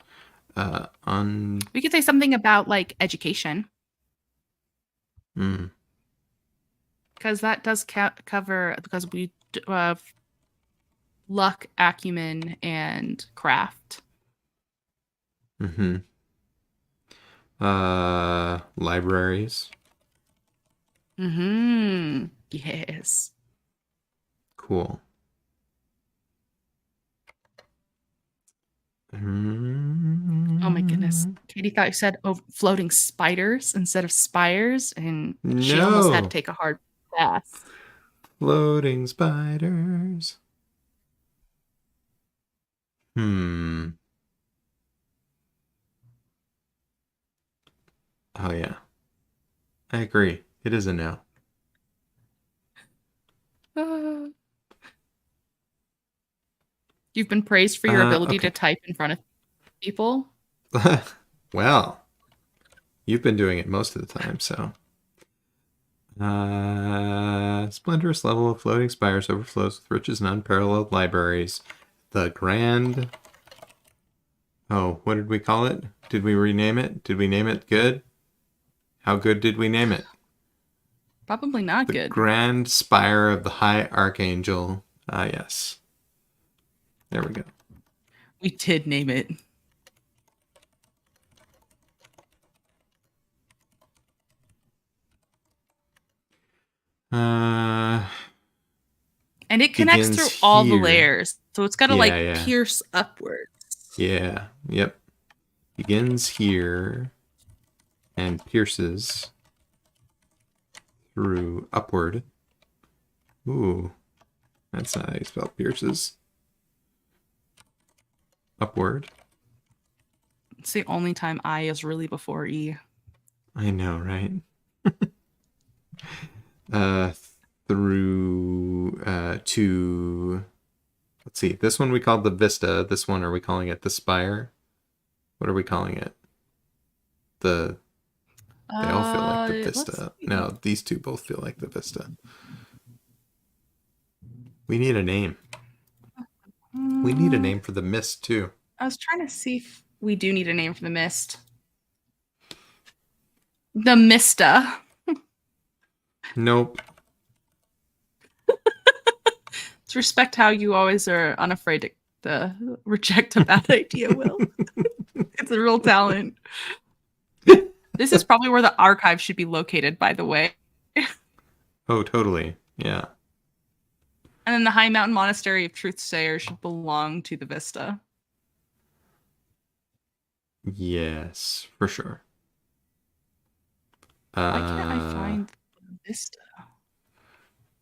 Un. We could say something about like education Mm, because that does cover because we luck, acumen, and craft. mm-hmm. Libraries. Mm-hmm. Yes. Cool. Oh my goodness. Mm, Katie thought you said floating spiders instead of spires, and she almost had to no. take a hard pass. Floating spiders. Hmm. Oh, yeah. I agree. It is a no. You've been praised for your ability to Okay. type in front of people. Well, you've been doing it most of the time, so. Splendorous level of floating spires overflows with riches and unparalleled libraries. The Grand. Oh, what did we call it? Did we rename it? Did we name it good? How good did we name it? Probably not The good. Grand Spire of the High Archangel. Ah, yes. There we go. We did name it. Uh, And it connects begins through all the here. layers. So it's got to Yeah, like yeah. pierce upwards. Yeah, yep. Begins here and pierces through upward. Ooh, that's not how you spell pierces. Upward. It's the only time I is really before E. I know, right? uh, through to, let's see. This one we called the Vista. This one, are we calling it the Spire? What are we calling it? The. They all feel like the Let's Vista. see. No, these two both feel like the Vista. We need a name. We need a name for the mist, too. I was trying to see if we do need a name for the mist. The Mista. Nope. Let's respect how you always are unafraid to reject a bad idea, Will. It's a real talent. This is probably where the archive should be located, by the way. Oh, totally. Yeah. And then the High Mountain Monastery of Truthsayer should belong to the Vista. Yes, for sure. Why can't I find the Vista?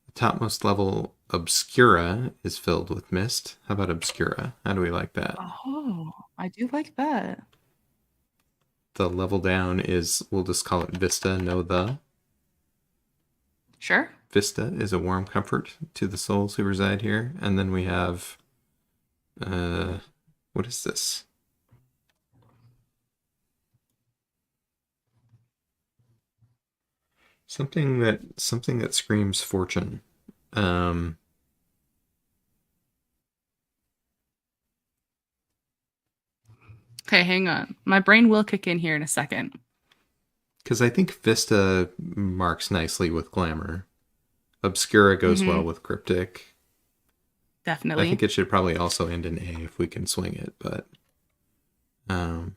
The topmost level, Obscura, is filled with mist. How about Obscura? How do we like that? Oh, I do like that. The level down is, we'll just call it Vista, no the. Sure. Vista is a warm comfort to the souls who reside here. And then we have, what is this? Something that screams fortune. Okay, hang on. My brain will kick in here in a second. Because I think Vista marks nicely with glamour. Obscura goes well with cryptic. Definitely. I think it should probably also end in A if we can swing it, but oh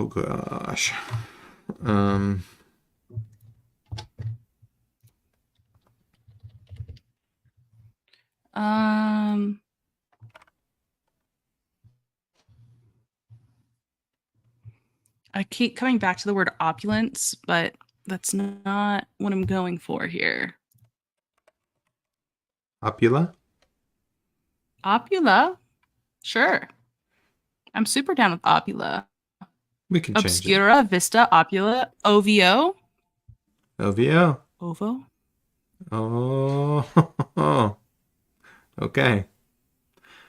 gosh. I keep coming back to the word opulence, but that's not what I'm going for here. Opula? Opula? Sure. I'm super down with Opula. We can change Obscura, Vista, Opula, OVO. it. OVO. OVO? Oh. Okay.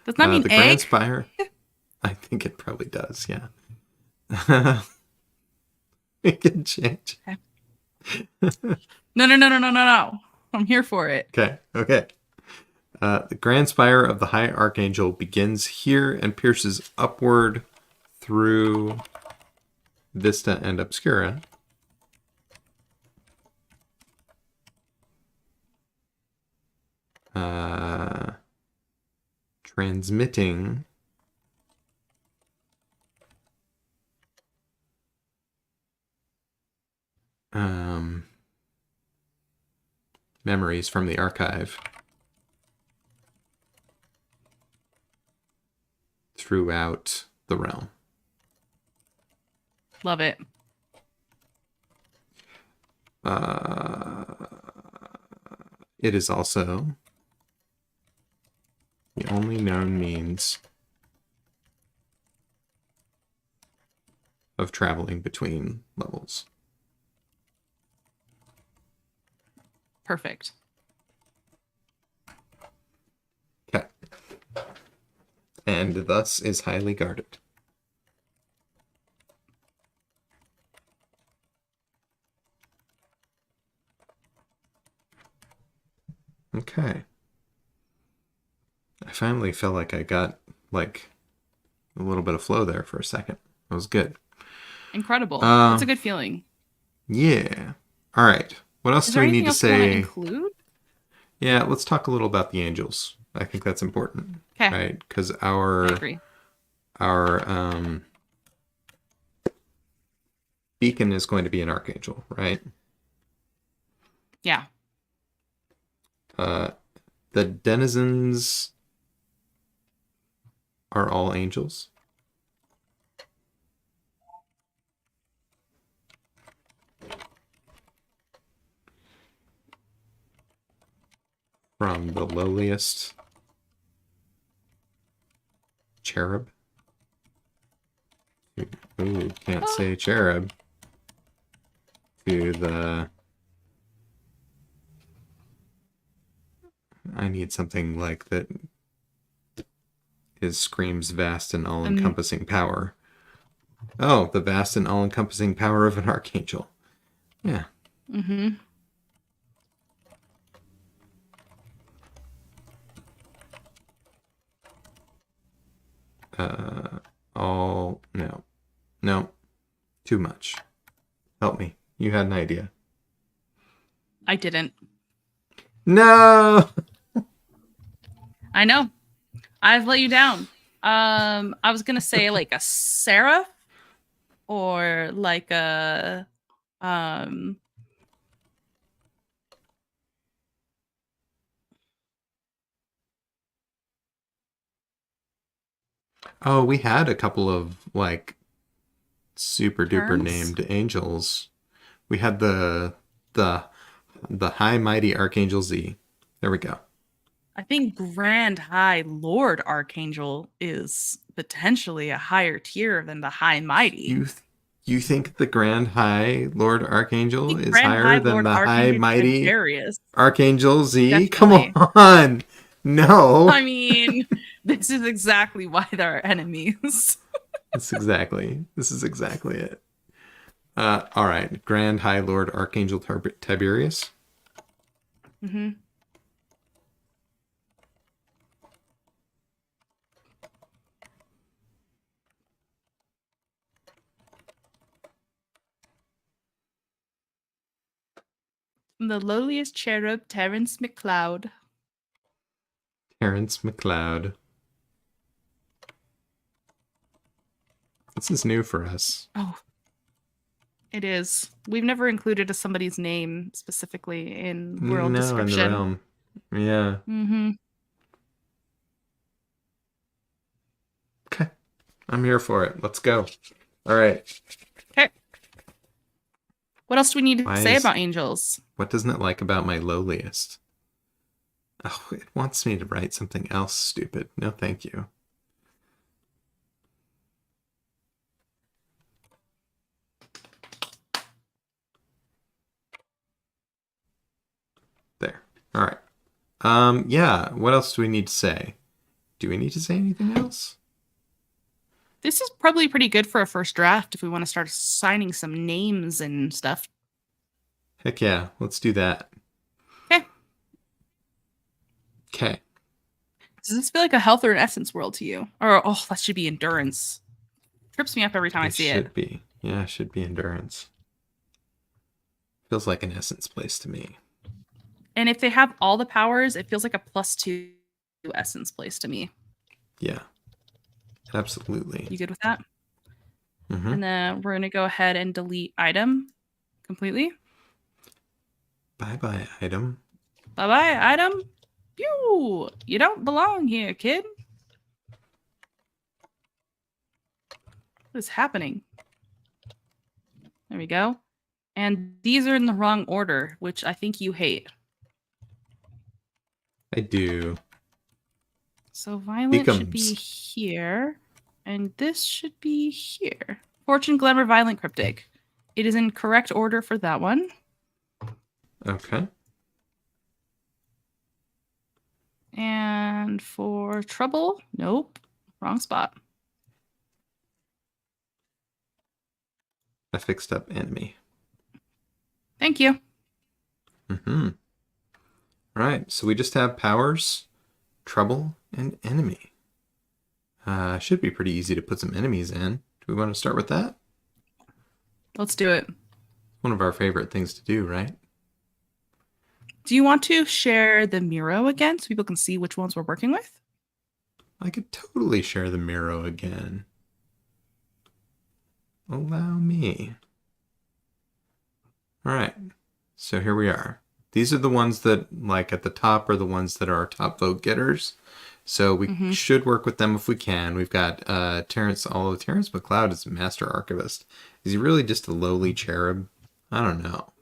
Does that mean the egg? Grand Spire? I think it probably does, yeah. We can change. Okay. No. I'm here for it. Okay. The Grand Spire of the High Archangel begins here and pierces upward through Vista and Obscura. Transmitting memories from the archive throughout the realm. Love it. It is also the only known means of traveling between levels. Perfect. Okay. And thus is highly guarded. Okay. I finally felt like I got like a little bit of flow there for a second. That was good. Incredible. That's a good feeling. Yeah. All right. What else Is do there we need anything to else you want to say? include? Yeah, let's talk a little about the angels. I think that's important. Okay. Right? Because I agree. our beacon is going to be an archangel, right? Yeah. The denizens are all angels. From the lowliest cherub. Ooh, can't say cherub. To the... I need something like that screams vast and all-encompassing power. Oh, the vast and all-encompassing power of an archangel. Yeah. Mm-hmm. All no, no, too much. Help me. You had an idea. I didn't. No. I know. I've let you down. I was gonna say like a seraph or like a um Oh, we had a couple of like super duper terms. named angels. We had the the high mighty Archangel Z. There we go. I think Grand High Lord Archangel is potentially a higher tier than the High Mighty. You th- you think the Grand High Lord I Archangel think is Grand higher High than Lord the High Archangel Mighty Tiberius, Archangel Z? Come definitely. on. No. I mean, this is exactly why they're enemies. This is exactly it. All right. Grand High Lord Archangel Tiberius. hmm From the lowliest cherub, Terence McLeod. Terrence McLeod. This is new for us. Oh, it is. We've never included somebody's name specifically in world No, in the description. realm. Yeah. Mm-hmm. Okay. I'm here for it. Let's go. All right. Okay. What else do we need to Why say is about angels? what doesn't it like about my lowliest? Oh, it wants me to write something else stupid. No, thank you. There. All right. Yeah, what else do we need to say? Do we need to say anything else? This is probably pretty good for a first draft if we want to start assigning some names and stuff. Heck yeah, let's do that. Okay. Okay. Does this feel like a health or an essence world to you? Or, oh, that should be endurance. Trips me up every time I It see it. should be. Yeah, it should be endurance. Feels like an essence place to me. And if they have all the powers, it feels like a +2 essence place to me. Yeah. Absolutely. You good with that? Mm-hmm. And then we're going to go ahead and delete item completely. Bye-bye, item. Bye-bye, item. Pew! You don't belong here, kid. What is happening? There we go. And these are in the wrong order, which I think you hate. I do. So violet should be Beacons. here, and this should be here. Fortune, glamour, violent, cryptic. It is in correct order for that one. Okay. And for trouble, nope, wrong spot. I fixed up enemy. Thank you. Mm-hmm. All right, so we just have powers, trouble, and enemy. Should be pretty easy to put some enemies in. Do we want to start with that? Let's do it. One of our favorite things to do, right? Do you want to share the Miro again so people can see which ones we're working with? I could totally share the Miro again. Allow me. All right, so here we are. These are the ones that, like at the top, are the ones that are our top vote getters. So we should work with them if we can. We've got Terrence, although Terrence McLeod is a master archivist. Is he really just a lowly cherub? I don't know.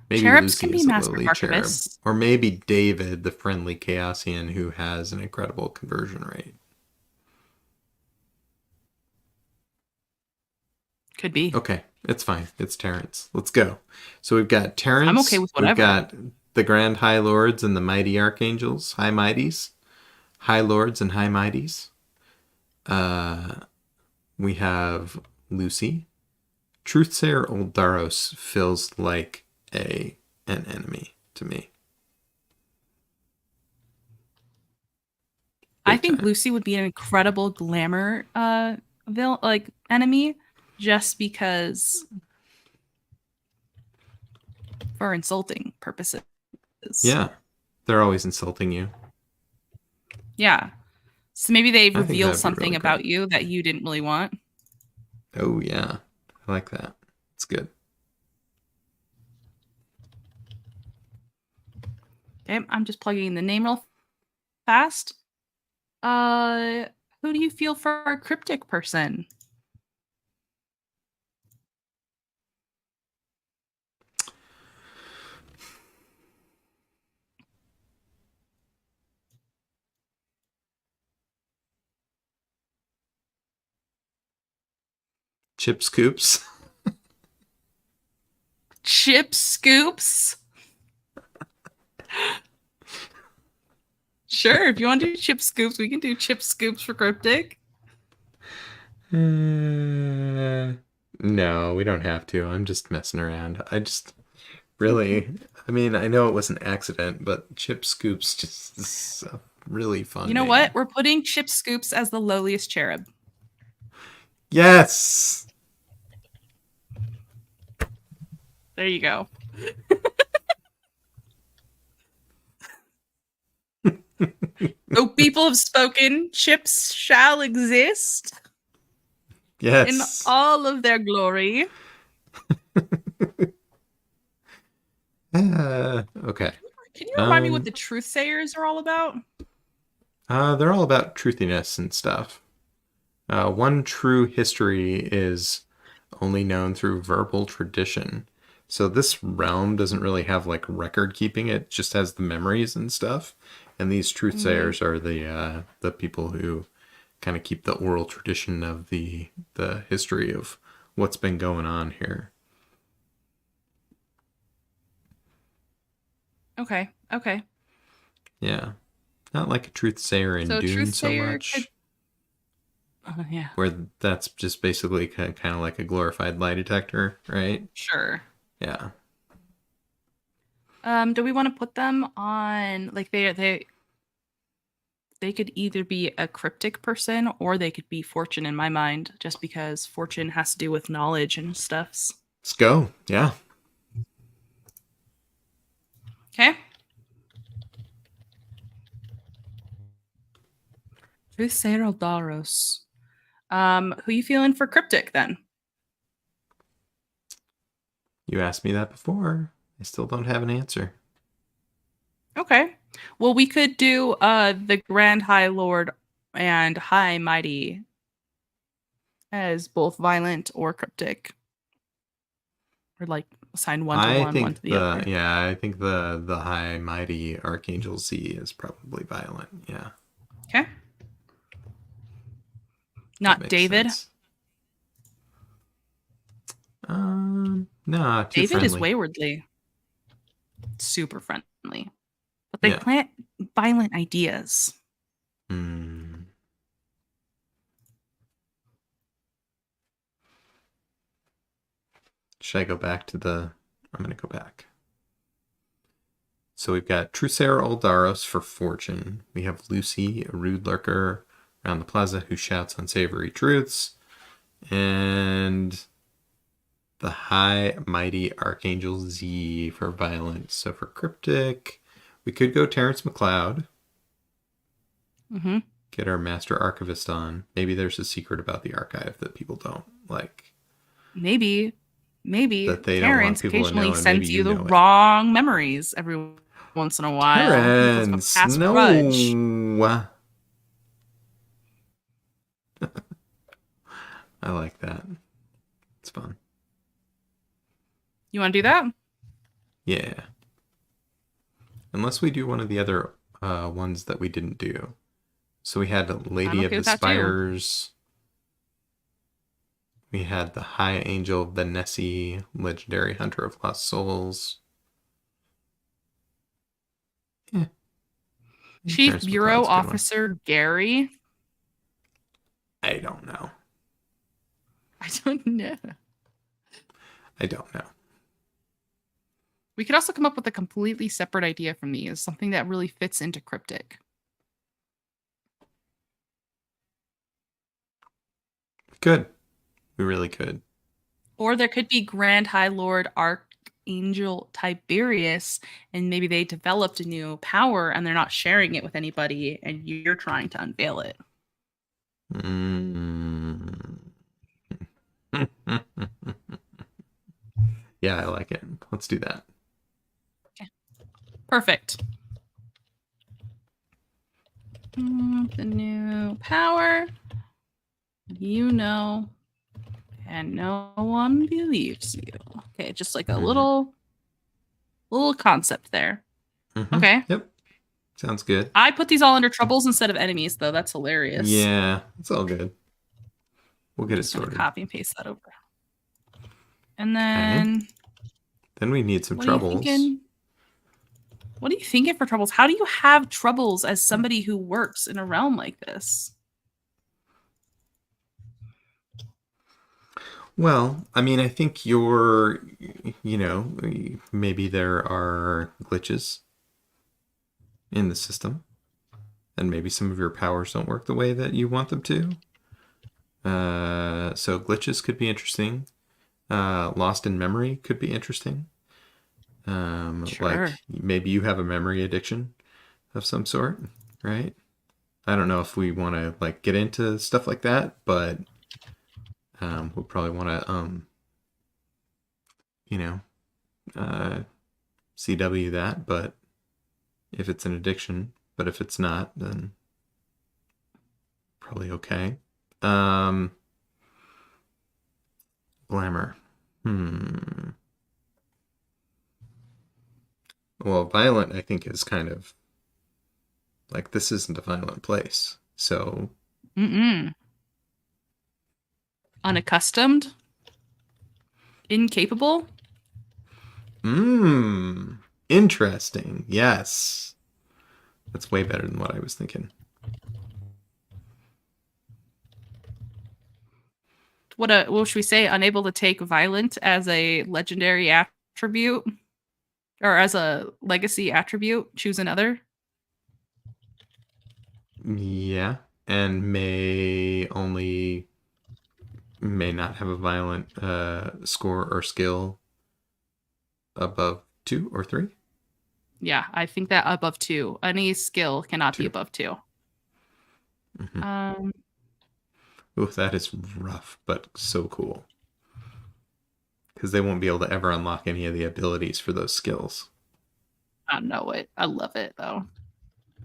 Maybe Cherubs Lucy can be is a master lowly cherub. archivists. Or maybe David, the friendly Chaosian who has an incredible conversion rate. Could be. Okay, it's fine. It's Terrence. Let's go. So we've got Terrence. I'm okay with We've whatever. got the Grand High Lords and the Mighty Archangels, High Mighties, High Lords and High Mighties. We have Lucy. Truthsayer Old Daros feels like an enemy to me. I Big think time. Lucy would be an incredible glamour enemy just because for insulting purposes. Yeah. They're always insulting you. Yeah. So maybe they I think reveal that'd be something really great. about you that you didn't really want. Oh, yeah. I like that. It's good. Okay, I'm just plugging in the name real fast. Uh, who do you feel for a cryptic person? Chip scoops. Chip Scoops. Sure, if you want to do Chip Scoops, we can do Chip Scoops for cryptic. No, we don't have to. I'm just messing around. I just really, I mean, I know it was an accident, but Chip Scoops just is a really You fun know what? name. We're putting Chip Scoops as the lowliest cherub. Yes! There you go. So people have spoken. Chips shall exist in Yes. all of their glory. Okay. Can you remind me what Um, the truth sayers are all about? they're all about truthiness and stuff. One true history is only known through verbal tradition. So this realm doesn't really have like record keeping; it just has the memories and stuff. And these Mm, truthsayers are the people who kind of keep the oral tradition of the history of what's been going on here. okay, okay. Yeah, not like a truthsayer in So Dune truth so sayer could, much, yeah, where that's just basically kind of like a glorified lie detector, right? sure. Yeah. Do we want to put them on like they could either be a cryptic person or they could be fortune in my mind, just because fortune has to do with knowledge and stuffs. Let's go. Yeah. Okay. Truth sayer Aldaros. Who you feeling for cryptic then? You asked me that before. I still don't have an answer. Okay. Well, we could do the Grand High Lord and High Mighty as both violent or cryptic. Or like assign one to I one, one think to the other. I think the high mighty Archangel Z is probably violent. Yeah, Okay. that Not makes David. sense. Nah, too David is friendly. waywardly super friendly, but they Yeah. plant violent ideas. Hmm. Should I go back to the? I'm gonna go back. So we've got Trusair Oldaros for fortune. We have Lucy, a rude lurker around the plaza who shouts unsavory truths, and the high mighty Archangel Z for violence. So for cryptic, we could go Terrence McLeod, Hmm. get our master archivist on. Maybe there's a secret about the archive that people don't like, Maybe, maybe that they don't want Terrence people to occasionally know, and maybe sends you you the know it. wrong memories every once in a while. Because of a Terrence, past grudge. no. I like that. It's fun. You want to do that? Yeah. Unless we do one of the other ones that we didn't do. So we had I'm Lady of okay the with that too. Spires. We had the High Angel of the Nessie, Legendary Hunter of Lost Souls. Yeah, Chief Terrence Bureau McLeod's a good one. Officer Gary. I don't know. I don't know. I don't know. We could also come up with a completely separate idea from these, something that really fits into cryptic. Could. We really could. Or there could be Grand High Lord Archangel Tiberius, and maybe they developed a new power and they're not sharing it with anybody, and you're trying to unveil it. Mm. Yeah, I like it. Let's do that. Okay. Perfect. The new power, you know, and no one believes you. Okay, just like a little concept there. Okay. Yep. Sounds good. I put these all under troubles instead of enemies, though. That's hilarious. Yeah, it's all good. We'll get I'm it just gonna sorted. copy and paste that over. And Okay. then Then we need some what are you troubles. thinking? What are you thinking for troubles? How do you have troubles as somebody who works in a realm like this? Well, I mean, I think maybe there are glitches in the system, and maybe some of your powers don't work the way that you want them to. So glitches could be interesting. Lost in memory could be interesting. Sure. Like maybe you have a memory addiction of some sort, right? I don't know if we want to like get into stuff like that, but we'll probably want to CW that. But if it's an addiction, but if it's not, then probably okay. Glamour. Well, violent, I think, is kind of like this isn't a violent place. So, Unaccustomed? Incapable? Interesting. Yes. That's way better than what I was thinking. What should we say? Unable to take violent as a legendary attribute? Or as a legacy attribute? Choose another? Yeah. And may not have a violent score or skill above 2 or 3. Yeah, I think that above 2. Any skill cannot be 2. above 2. Ooh, that is rough, but so cool. Because they won't be able to ever unlock any of the abilities for those skills. I know it. I love it though.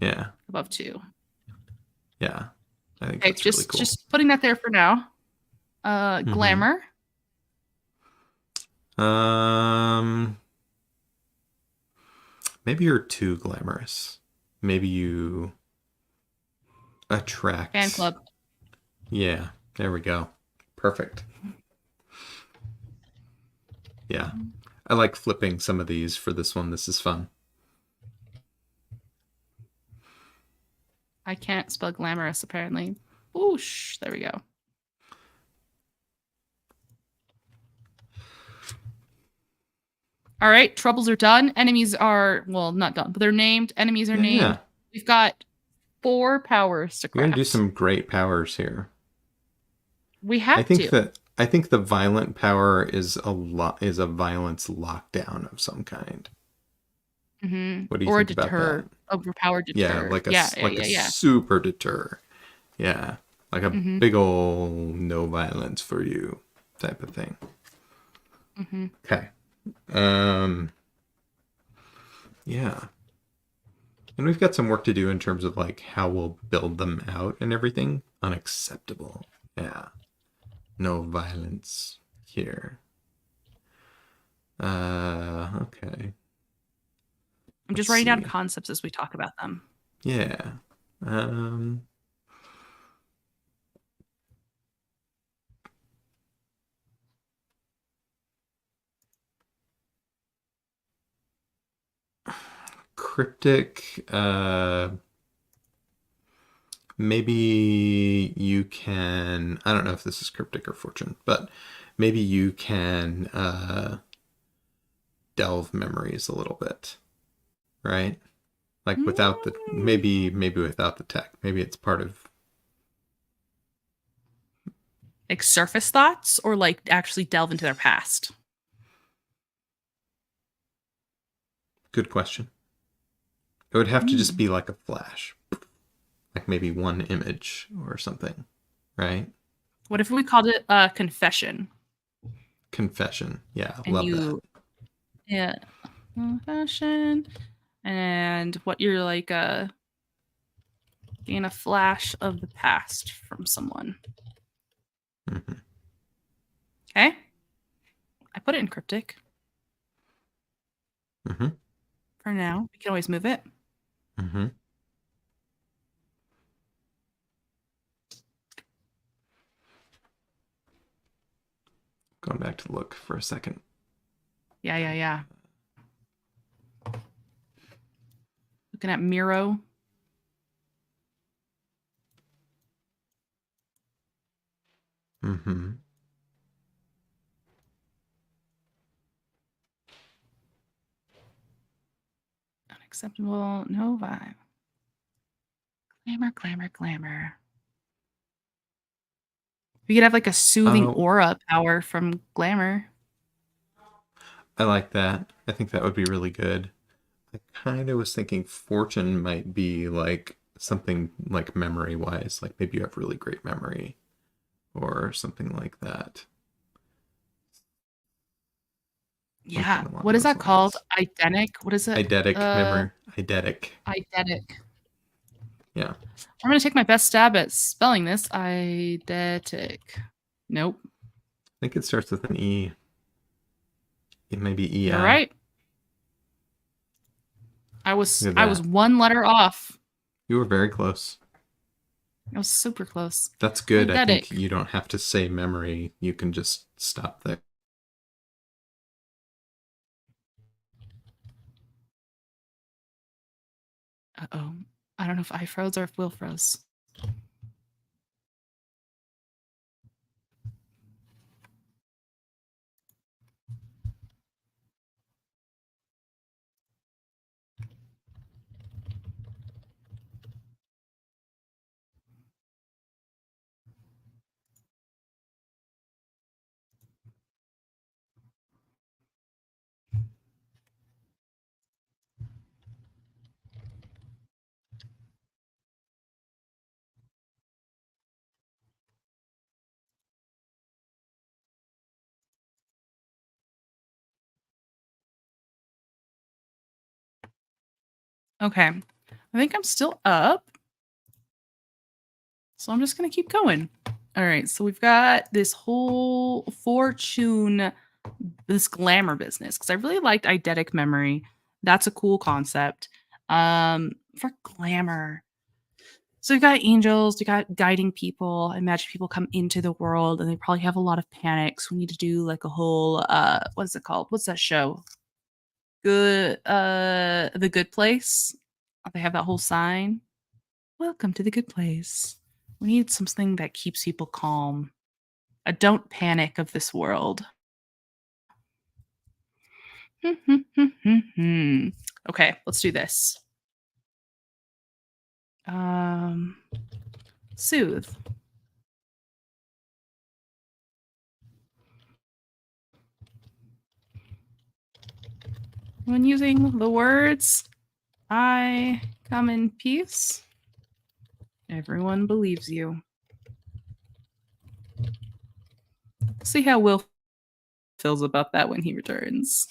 Yeah. Above 2. Yeah. I think that's really cool. Just putting that there for now. Glamour. Maybe you're too glamorous. Maybe you attract Fan club. Yeah, there we go. Perfect. Yeah. I like flipping some of these for this one. This is fun. I can't spell glamorous apparently. Whoosh. There we go. All right, troubles are done. Enemies are, well, not done, but they're named. Enemies are named. Yeah. We've got 4 powers to craft. We're gonna do some great powers here. We have I think to. I think the violent power is a violence lockdown of some kind. What do you think about that? Overpowered deter. Yeah, like a super deter. Yeah, like a big ol' no violence for you type of thing. Okay. Yeah. And we've got some work to do in terms of like how we'll build them out and everything. Unacceptable. Yeah. No violence here. Okay. I'm just writing down concepts as we talk about them. Yeah. Cryptic, maybe you can, I don't know if this is cryptic or fortune, but maybe you can delve memories a little bit, right? Like without the, maybe without the tech, maybe it's part of Like surface thoughts or like actually delve into their past? Good question. It would have to just Hmm. be like a flash, like maybe one image or something, right? What if we called it a confession? Confession. Yeah, And love that. you, yeah, confession, and what you're like being a flash of the past from someone. Hmm. Okay, I put it in cryptic Hmm. for now. We can always move it. Hmm. Going back to look for a second. Yeah, yeah, yeah. Looking at Miro. Hmm. Unacceptable. No vibe. Glamour, glamour, glamour. We could have like a soothing Oh, aura power from glamour. I like that. I think that would be really good. I kind of was thinking fortune might be like something like memory wise, like maybe you have really great memory or something like that. Something Yeah. along What is those that called? lines. Eidetic? What is it? Eidetic memory. Eidetic. Eidetic. Yeah. I'm gonna take my best stab at spelling this. Eidetic. Nope. I think it starts with an E. It may be You're EI. right. I was Look at I was that. one letter off. You were very close. I was super close. That's good. I think Eidetic. you don't have to say memory. You can just stop there. Uh-oh. I don't know if I froze or if Will froze. Okay. I think I'm still up. So I'm just going to keep going. All right. So we've got this whole fortune, this glamour business, because I really liked eidetic memory. That's a cool concept. For glamour. So we've got angels, we got guiding people. I imagine people come into the world and they probably have a lot of panics. We need to do like a whole what is it called? What's that show? Good The Good Place. They have that whole sign. Welcome to the good place. We need something that keeps people calm. A don't panic of this world. Okay, let's do this. Um, soothe. When using the words, I come in peace. Everyone believes you. See how Will feels about that when he returns.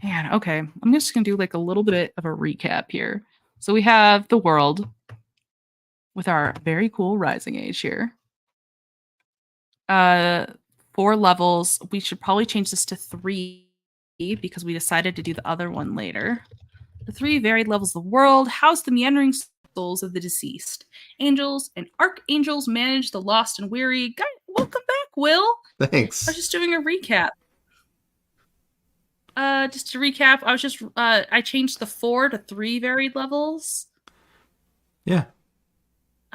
Man, okay. I'm just gonna do like a little bit of a recap here. So we have the world with our very cool rising age here. Uh 4 levels. We should probably change this to 3 because we decided to do the other one later. The 3 varied levels of the world house the meandering souls of the deceased. Angels and archangels manage the lost and weary. Guys, welcome back, Will. I was Thanks. just doing a recap. Just to recap, I changed the 4 to 3 varied levels. Yeah.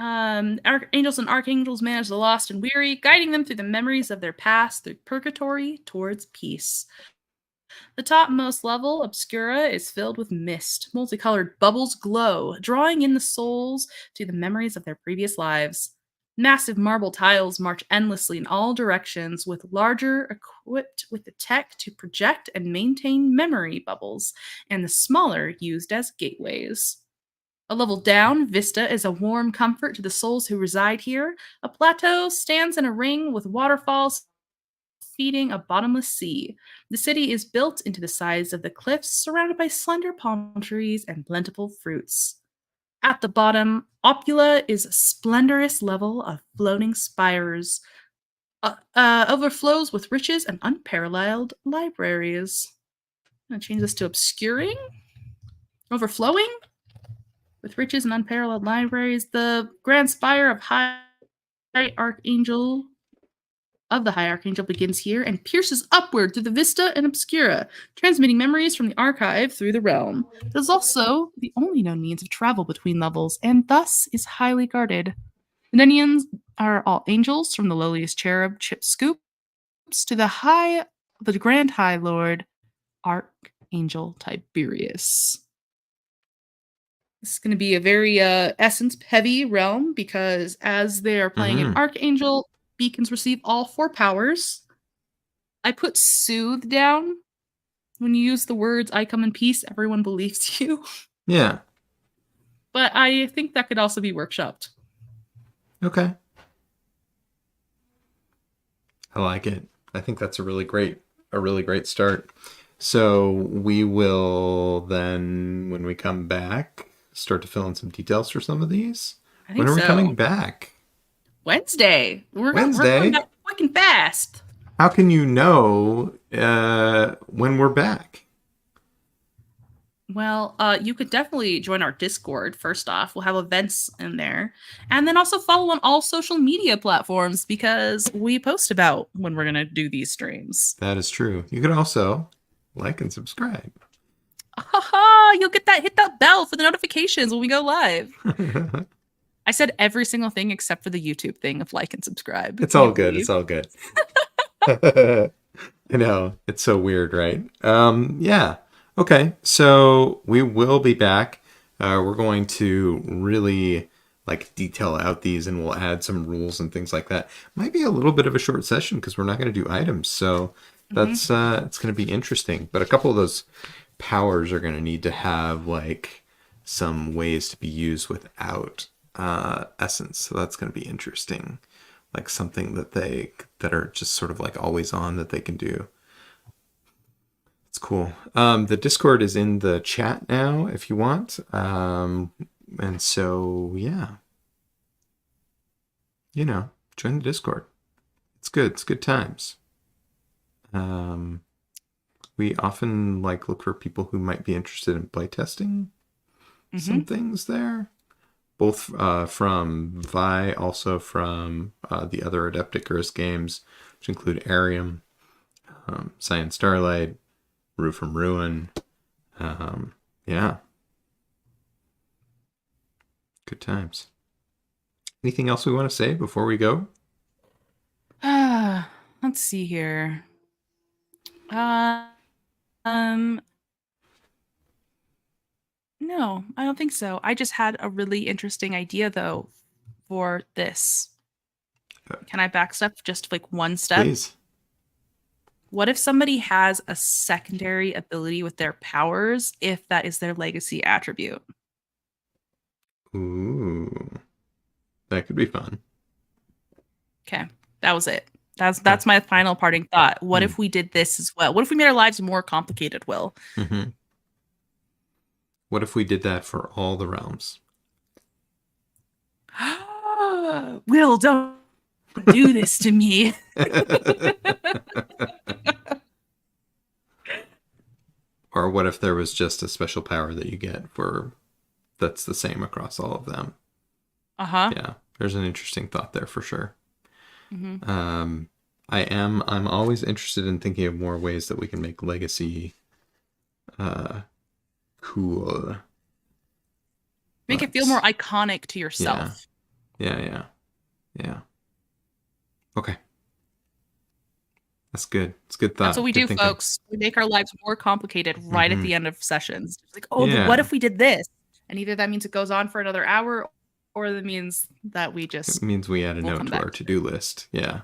Archangels and archangels manage the lost and weary, guiding them through the memories of their past through purgatory towards peace. The topmost level, Obscura, is filled with mist. Multicolored bubbles glow, drawing in the souls to the memories of their previous lives. Massive marble tiles march endlessly in all directions, with larger equipped with the tech to project and maintain memory bubbles, and the smaller used as gateways. A level down, Vista is a warm comfort to the souls who reside here. A plateau stands in a ring with waterfalls feeding a bottomless sea. The city is built into the sides of the cliffs, surrounded by slender palm trees and plentiful fruits. At the bottom, Opula is a splendorous level of floating spires, overflows with riches and unparalleled libraries. I'm going to change this to obscuring, overflowing with riches and unparalleled libraries. The grand spire of Archangel the High Archangel begins here and pierces upward through the vista and obscura, transmitting memories from the archive through the realm. It is also the only known means of travel between levels, and thus is highly guarded. The Nenians are all angels, from the lowliest cherub Chip Scoops to the Grand High Lord Archangel Tiberius. This is going to be a very essence heavy realm because as they are playing an Archangel, beacons receive all 4 powers. I put soothe down. When you use the words I come in peace, everyone believes you. Yeah. But I think that could also be workshopped. Okay. I like it. I think that's a really great start. So we will then, when we come back, start to fill in some details for some of these. When are we coming back? Wednesday. We're coming back quick and fast. How can you know when we're back? Well, you could definitely join our Discord, first off. We'll have events in there. And then also follow on all social media platforms because we post about when we're going to do these streams. That is true. You could also like and subscribe. You'll hit that bell for the notifications when we go live. I said every single thing except for the YouTube thing of like and subscribe. It's all good. It's all good. I know. It's so weird, right? Yeah. Okay. So we will be back. We're going to really detail out these, and we'll add some rules and things like that. Might be a little bit of a short session because we're not going to do items. So that's it's going to be interesting. But a couple of those powers are going to need to have some ways to be used without essence, so that's going to be interesting, something that are just sort of always on that they can do. It's cool. The Discord is in the chat now if you want, and so yeah, join the Discord. It's good times. We often look for people who might be interested in playtesting some things there. Both from Vi, also from the other Adept Icarus games, which include Arium, Cyan Starlight, Rue from Ruin. Yeah. Good times. Anything else we want to say before we go? Let's see here. No, I don't think so. I just had a really interesting idea, though, for this. Can I back step just one step? Please. What if somebody has a secondary ability with their powers if that is their legacy attribute? Ooh. That could be fun. Okay, that was it. That's my final parting thought. What if we did this as well? What if we made our lives more complicated, Will? Mm-hmm. What if we did that for all the realms? Will, don't do this to me. Or what if there was just a special power that you get that's the same across all of them? Yeah, there's an interesting thought there for sure. I'm always interested in thinking of more ways that we can make legacy cool. Make it feel more iconic to yourself. Yeah, yeah, yeah. Okay. That's good. It's good That's what thought. we Good do, thinking. folks. We make our lives more complicated right at Mm-hmm. the end of sessions. It's like, oh, but what Yeah. if we did this? And either that means it goes on for another hour, or that means that we It just means we add a will note come to back our to it. to-do list. Yeah.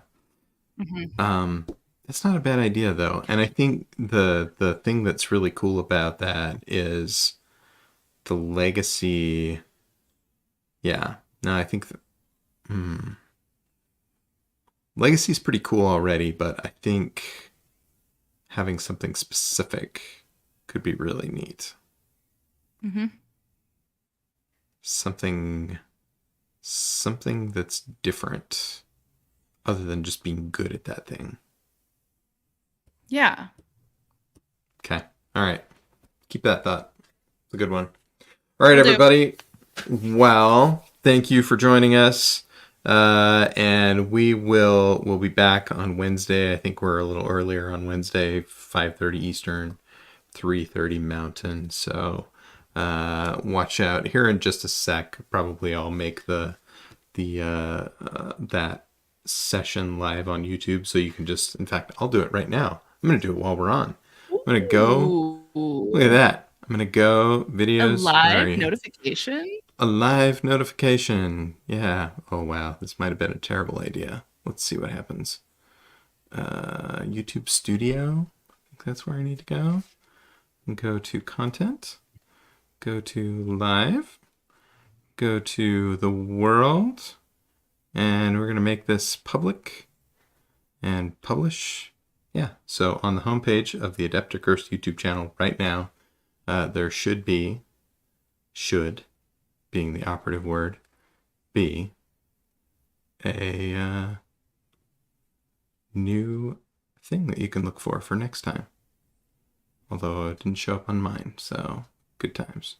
Hmm. Um, that's not a bad idea though. And I think the thing that's really cool about that is the legacy. Yeah. No, I think legacy is pretty cool already, but I think having something specific could be really neat. Hmm. Something something that's different other than just being good at that thing. Yeah. Okay. All right. Keep that thought. It's a good one. All right, Will do. everybody. Well, thank you for joining us. And we'll be back on Wednesday. I think we're a little earlier on Wednesday, 5:30 Eastern, 3:30 Mountain. So watch out here in just a sec. Probably I'll make the that session live on YouTube, so you can just. In fact, I'll do it right now. I'm gonna do it while we're on. I'm gonna go. Look at Ooh. that. I'm gonna go A videos. Where are live you? notification? A live notification. Yeah. Oh wow, this might have been a terrible idea. Let's see what happens. YouTube Studio. I think that's where I need to go. Go to content. Go to live. Go to the world. And we're gonna make this public and publish. Yeah. So on the homepage of the Adept YouTube channel right now, there should being the operative word, be a new thing that you can look for next time. Although it didn't show up on mine, so good times.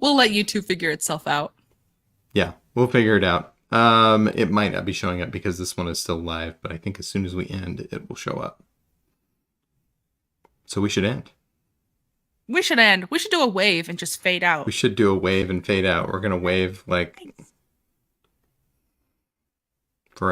We'll let YouTube figure itself out. Yeah, we'll figure it out. It might not be showing up because this one is still live, but I think as soon as we end, it will show up. So we should end. We should end. We should do a wave and just fade We out. should do a wave and fade out. We're gonna wave like